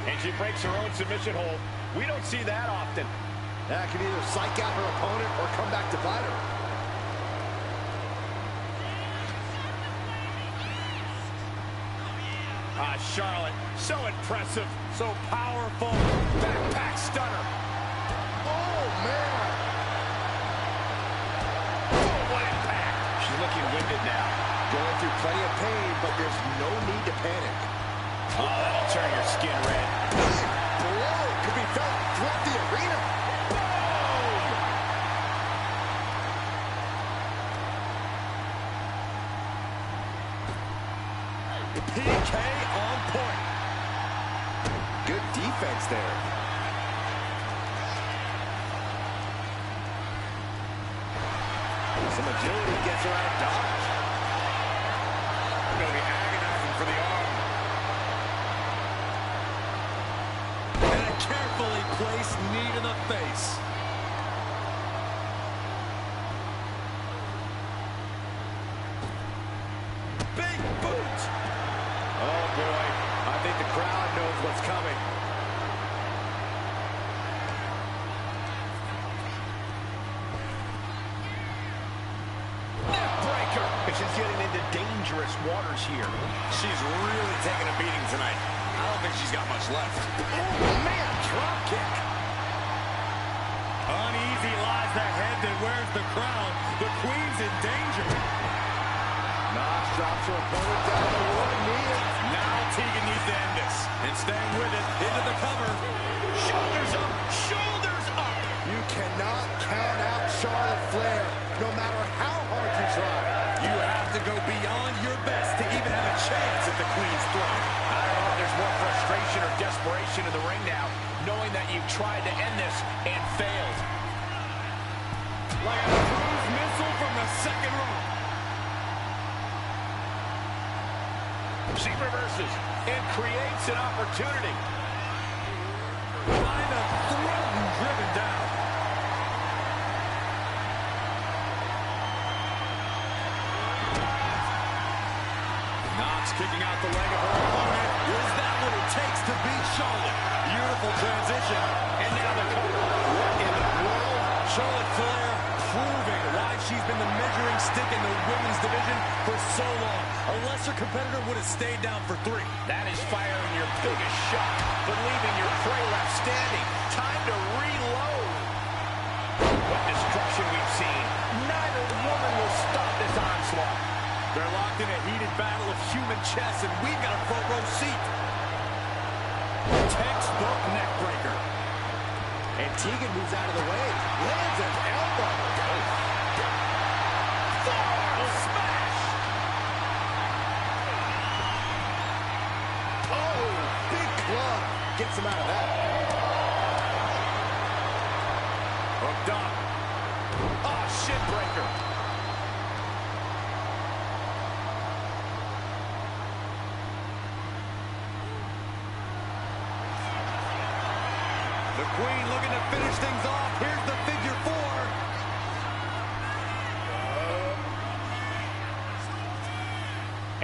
And she breaks her own submission hold. We don't see that often.
That can either psych out her opponent or come back to bite her.
Charlotte, so impressive, so powerful. Backpack stunner.
Oh, man.
Oh, what impact. She's looking winded now.
Going through plenty of pain, but there's no need to panic.
Oh, that'll turn your skin red.
Blow could be felt throughout the arena.
Boom! PK on point.
Good defense there. Some agility gets her out of dodge.
Going to be agonizing for the arm. And a carefully placed knee to the face. Big boot.
Oh, boy. I think the crowd knows what's coming.
Neck breaker. And she's getting into dangerous waters here. She's really taking a beating tonight. I don't think she's got much left.
Oh, man. Drop kick.
Uneasy lies the head that wears the crown. The Queen's in danger.
Knox drops her opponent down to one knee.
Now Tegan needs to end this. And staying with it, into the cover. Shoulders up, shoulders up.
You cannot count out Charlotte Flair, no matter how hard you try.
You have to go beyond your best to even have a chance at the Queen's throne. I don't know if there's more frustration or desperation in the ring now, knowing that you've tried to end this and failed. Like a cruise missile from the second row. She reverses and creates an opportunity. By the throat and driven down. Knox kicking out the leg of her opponent. Is that what it takes to beat Charlotte? Beautiful transition. And now the cover. What in the world? Charlotte Flair proving why she's been the measuring stick in the women's division for so long. A lesser competitor would have stayed down for 3. That is firing your biggest shot, but leaving your prey left standing. Time to reload. What destruction we've seen. Neither woman will stop this onslaught. They're locked in a heated battle of human chess, and we've got a front row seat. Textbook neck breaker.
And Tegan moves out of the way. Lands an elbow.
Forearm smash.
Oh, big club. Gets him out of that.
Hooked up. Oh, shin breaker. The Queen looking to finish things off. Here's the figure 4.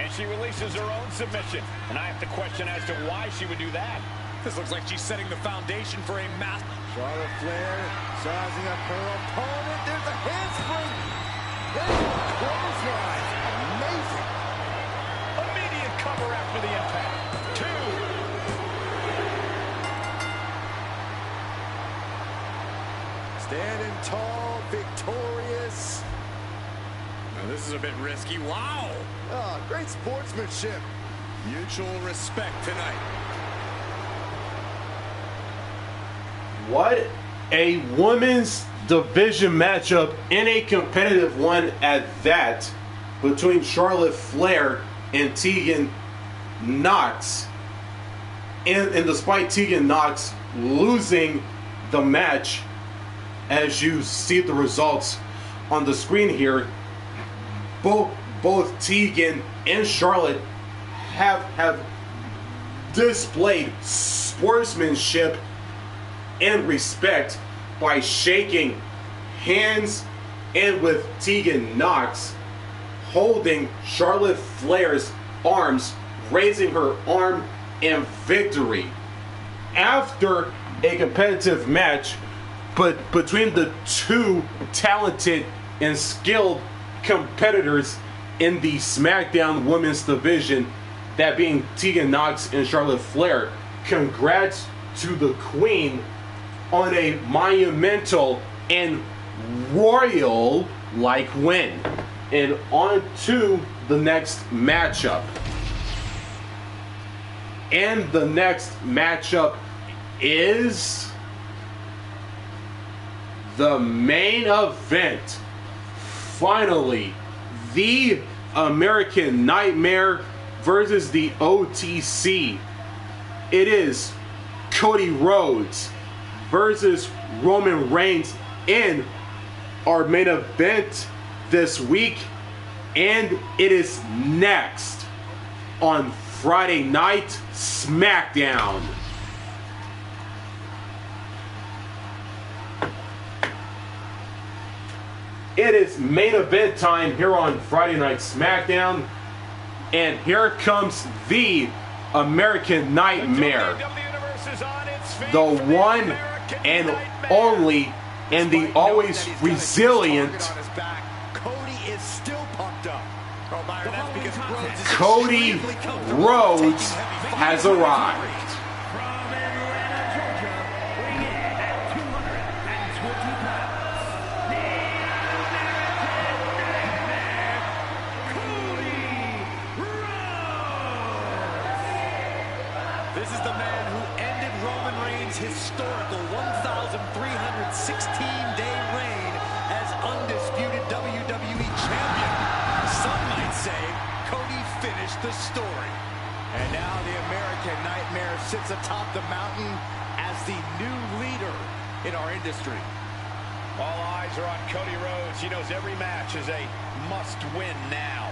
And she releases her own submission. And I have to question as to why she would do that. This looks like she's setting the foundation for a mass.
Charlotte Flair sizing up her opponent. There's a handspring. There's a clothesline. Amazing.
Immediate cover after the impact. 2.
Standing tall, victorious.
Now this is a bit risky. Wow.
Oh, great sportsmanship.
Mutual respect tonight.
What A women's division matchup, and a competitive one at that, between Charlotte Flair and Tegan Nox. And despite Tegan Nox losing the match, as you see the results on the screen here, both Tegan and Charlotte have displayed sportsmanship and respect by shaking hands, and with Tegan Nox holding Charlotte Flair's arms, raising her arm in victory. After a competitive match between the two talented and skilled competitors in the SmackDown Women's division, that being Tegan Nox and Charlotte Flair, congrats to the Queen on a monumental and royal-like win. And on to the next matchup. And the next matchup is the main event. Finally, the American Nightmare versus the OTC. It is Cody Rhodes versus Roman Reigns in our main event this week, and it is next on Friday Night SmackDown. It is main event time here on Friday Night SmackDown, and here comes the American Nightmare, the one and only, and the always resilient
Cody is still pumped up. Oh, Byron, that's because Rhodes is
Cody Rhodes has arrived.
From Atlanta, Georgia, weighing in at 220 pounds, the American Nightmare, Cody Rhodes.
This is the man who ended Roman Reigns' historical 1,316-day reign as undisputed WWE champion. Some might say Cody finished the story. And now the American Nightmare sits atop the mountain as the new leader in our industry.
All eyes are on Cody Rhodes. He knows every match is a must-win now.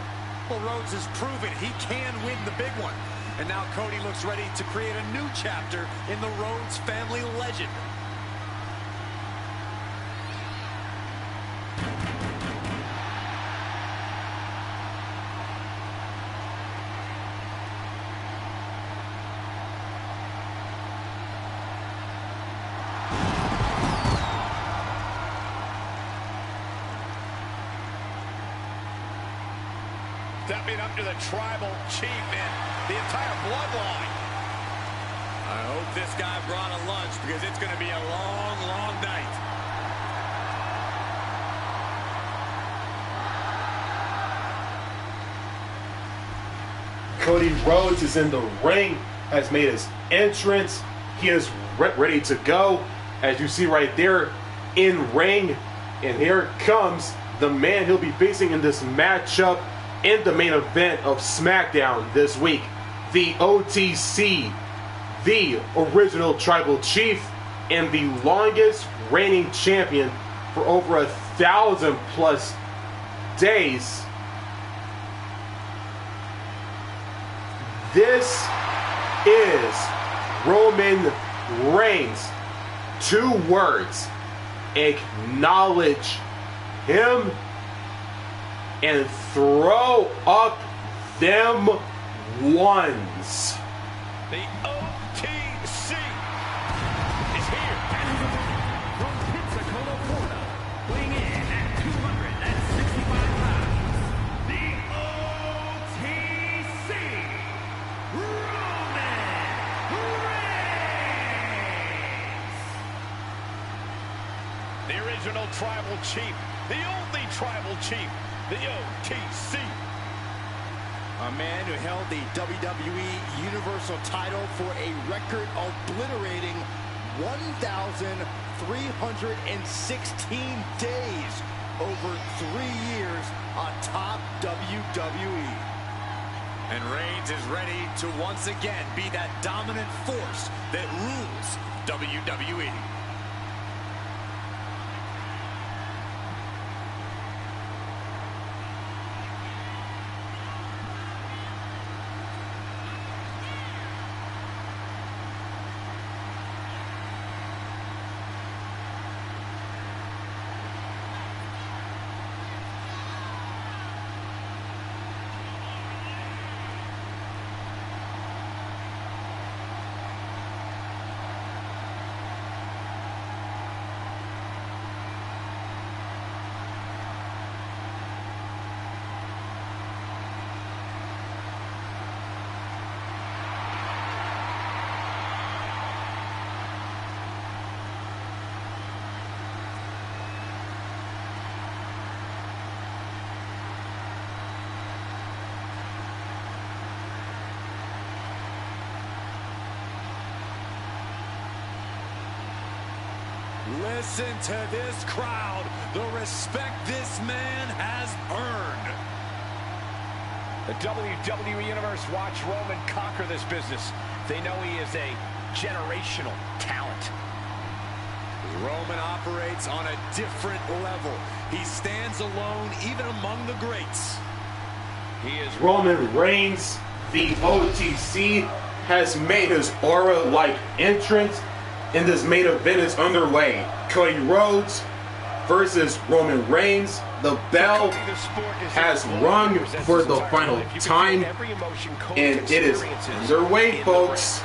Well, Rhodes has proven he can win the big one. And now Cody looks ready to create a new chapter in the Rhodes family legend.
Stepping up to the tribal chief and the entire bloodline.
I hope this guy brought a lunch because it's going to be a long, long night.
Cody Rhodes is in the ring, has made his entrance. He is ready to go, as you see right there, in ring. And here comes the man he'll be facing in this matchup in the main event of SmackDown this week. The OTC, the original tribal chief, and the longest reigning champion for over 1,000+ days. This is Roman Reigns. 2 words: acknowledge him and throw up them ones.
The OTC is here.
From Pensacola, Florida, weighing in at 265 pounds, the OTC, Roman Reigns.
The original tribal chief, the only tribal chief, the OTC.
A man who held the WWE Universal title for a record obliterating 1,316
316 days over 3 years on top WWE.
And Reigns is ready to once again be that dominant force that rules WWE. Listen to this crowd, the respect this man has earned.
The WWE Universe watched Roman conquer this business. They know he is a generational talent.
Roman operates on a different level. He stands alone even among the greats.
He is
Roman Reigns, the OTC, has made his aura-like entrance, and this main event is underway. Cody Rhodes versus Roman Reigns. The bell has rung for the final time, and it is underway, folks.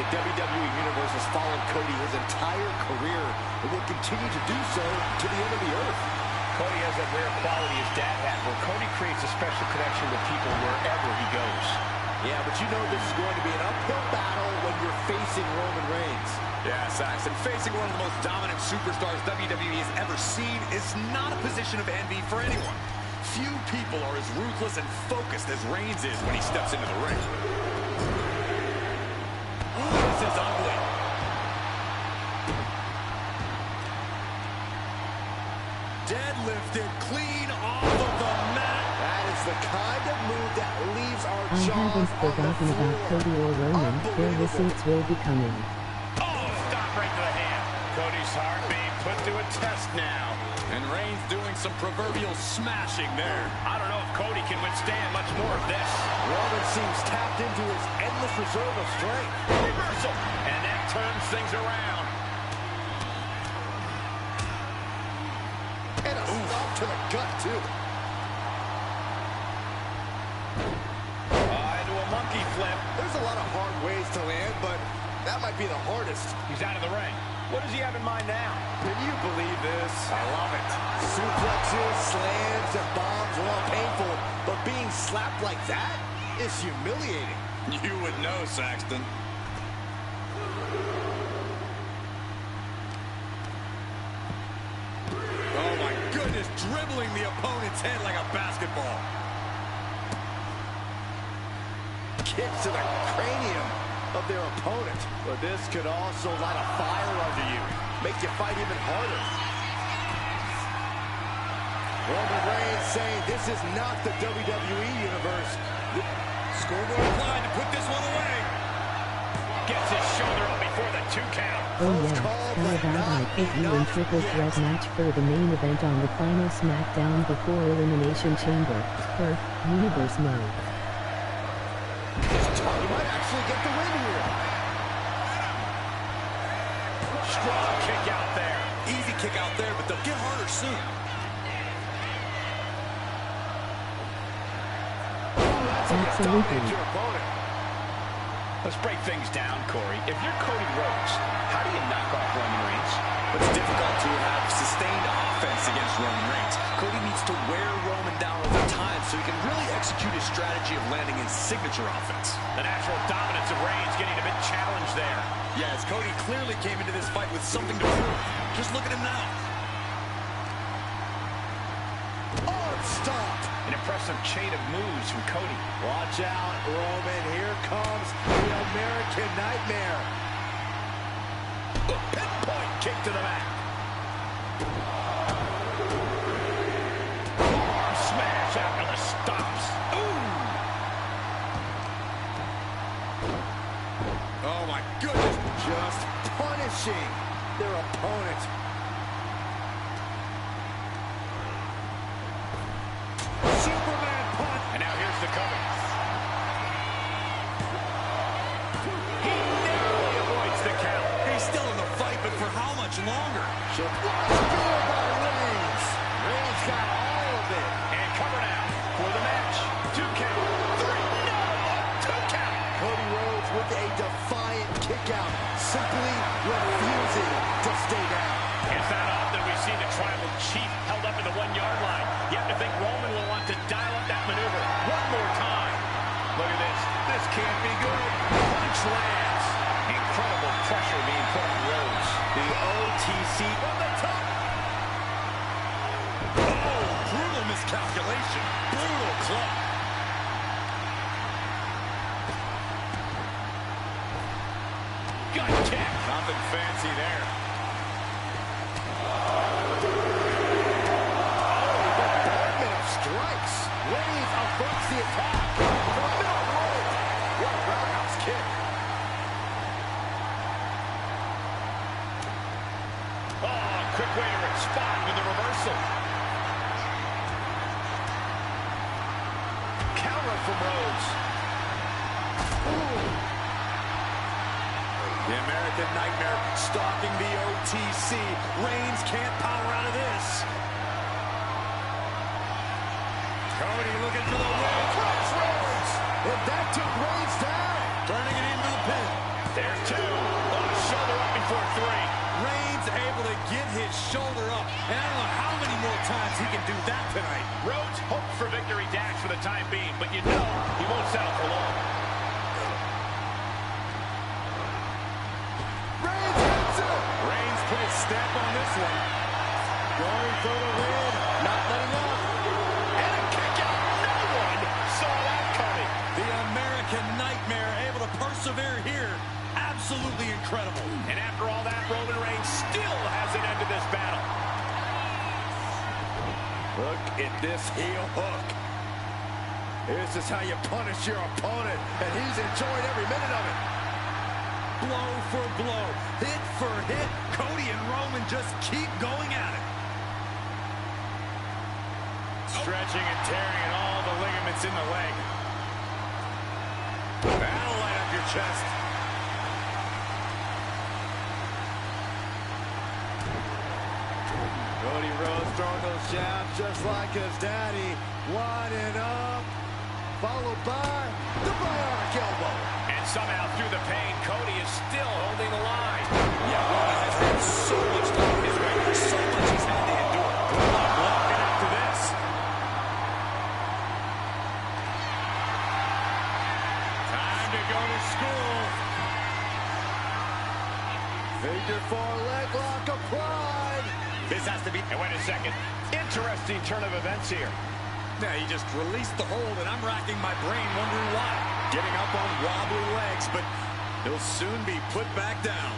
The WWE Universe has followed Cody his entire career and will continue to do so to the end of the earth.
Cody has that rare quality his dad had, where Cody creates a special connection with people wherever he goes.
Yeah, but you know this is going to be an uphill battle when you're facing Roman Reigns.
Yeah, Saxton, facing one of the most dominant superstars WWE has ever seen is not a position of envy for anyone. Few people are as ruthless and focused as Reigns is when he steps into the ring. This is ugly. Deadlifted clean off of the mat.
That is the kind of move that leaves our
I
jaws
haven't
on
forgotten
the
about
floor.
Cody or Roman. Their receipts will be coming.
Oh, stop right to the hand. Cody's heart being put to a test now.
And Reigns doing some proverbial smashing there.
I don't know if Cody can withstand much more of this.
Roman seems tapped into his endless reserve of strength.
Reversal, and that turns things around.
And a stop to the gut, too.
Into a monkey flip.
There's a lot of hard ways to land, but that might be the hardest.
He's out of the ring. What does he have in mind now?
Can you believe this?
I love it.
Suplexes, slams, and bombs are all painful, but being slapped like that is humiliating.
You would know, Saxton. Oh my goodness, dribbling the opponent's head like a basketball.
Kicks to the cranium of their opponent. But this could also light a fire under you, make you fight even harder. Roman Reigns saying this is not the WWE Universe.
Scoreboard applied to put this one away.
Gets his shoulder up before the 2 count.
Oh yeah, how about I put you in triple threat match for the main event on the final SmackDown before Elimination Chamber, Perth, Universe mode.
You might actually get the win here.
Strong kick out there.
Easy kick out there, but they'll get harder soon.
Absolutely.
Your opponent.
Let's break things down, Corey. If you're Cody Rhodes, how do you knock off Roman Reigns?
It's difficult to have sustained offense against Roman Reigns. Cody needs to wear Roman down over time so he can really execute his strategy of landing his signature offense.
The natural dominance of Reigns getting a bit challenged there.
Yes, Cody clearly came into this fight with something to prove. Just look at him now.
Unstopped.
An impressive chain of moves from Cody.
Watch out, Roman. Here comes the American Nightmare.
A pinpoint kick to the back. Arm smash after the stops. Ooh. Oh my goodness.
Just punishing their opponent.
Superman punch. And now here's the cover. He narrowly avoids the count. He's still in the fight, but for how much longer?
Reigns. Reigns got all of it.
And cover now for the match. 2 count. 3. No! 2 count.
Cody Rhodes with a defiant kick out, simply refusing to stay down.
It's not often we see the tribal chief held up in the 1-yard line. You have to think Roman will want to dial up that maneuver one more time. Look at this. This can't be good. Punch lands. Incredible pressure being put on Rhodes.
The OTC on the top.
Oh, brutal miscalculation. Brutal club. Gut kick. Nothing fancy there.
Strikes. Reigns averts the attack. From the middle rope. What a roundhouse kick.
Oh, quick way to respond with the reversal. Counter from Rhodes. Ooh. The American Nightmare stalking the OTC. Reigns can't power out of this. Cody looking for the win. Cross Rhodes.
And that took Reigns down.
Turning it into the pin. There's 2. On a shoulder up before 3. Reigns able to get his shoulder up. And I don't know how many more times he can do that tonight. Rhodes hopes for victory dash for the time being, but you know he won't settle for long.
Reigns hits it.
Reigns put his stamp on this one.
Going for the win. Not letting up.
And a kick out. No one saw that coming. The American Nightmare able to persevere here. Absolutely incredible. And after all that, Roman Reigns still hasn't ended this battle. Look at this heel hook.
This is how you punish your opponent, and he's enjoying every minute of it.
Blow for blow, hit for hit. Cody and Roman just keep going at it. Stretching and tearing at all the ligaments in the leg. That'll light up your chest.
Cody Rhodes throwing those jabs just like his daddy. Winding up, followed by the bionic elbow.
And somehow through the pain, Cody is still holding the line. Yeah, Roman has had so much time in his record, so much he's had to endure. Good luck walking after this. Time to go to school.
Figure 4 leg lock applied.
This has to be... And wait a second. Interesting turn of events here. Yeah, he just released the hold, and I'm racking my brain wondering why. Getting up on wobbly legs, but he'll soon be put back down.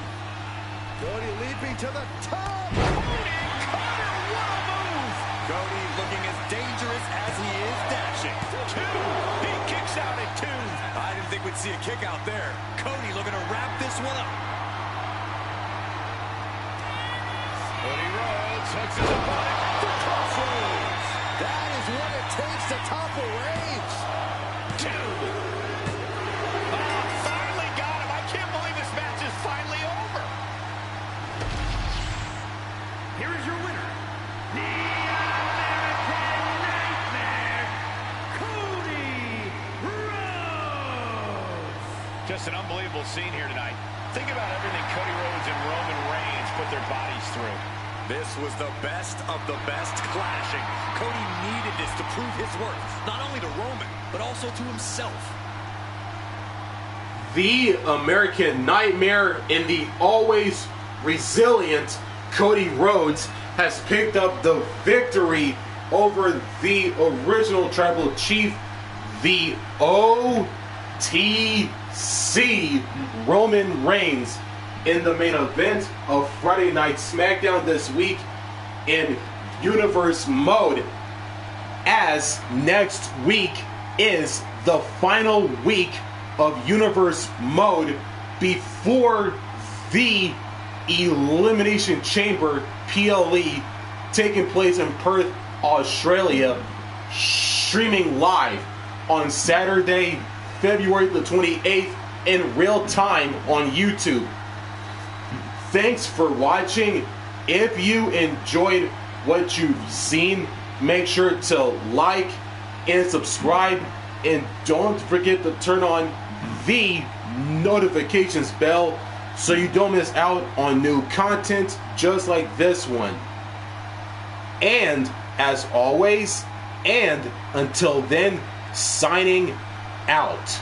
Cody leaping to the top.
Cody Cutter, what a move! Cody looking as dangerous as he is dashing. 2. He kicks out at 2. I didn't think we'd see a kick out there. Cody looking to wrap this one up. Cody Rhodes hooks his opponent for crossroads.
That is what it takes to topple Reigns.
2. Finally got him. I can't believe this match is finally over. Here is your winner, the American Nightmare, Cody Rhodes. Just an unbelievable scene here tonight. Think about everything Cody Rhodes and Roman Reigns put their bodies through. This was the best of the best clashing. Cody needed this to prove his worth, not only to Roman, but also to himself.
The American Nightmare and the always resilient Cody Rhodes has picked up the victory over the original tribal chief, the OTC, Roman Reigns. in the main event of Friday Night SmackDown this week in Universe Mode, as next week is the final week of Universe Mode before the Elimination Chamber PLE taking place in Perth, Australia, streaming live on Saturday, February the 28th in real time on YouTube. Thanks for watching. If you enjoyed what you've seen, make sure to like and subscribe, and don't forget to turn on the notifications bell so you don't miss out on new content just like this one. And as always, and until then, signing out.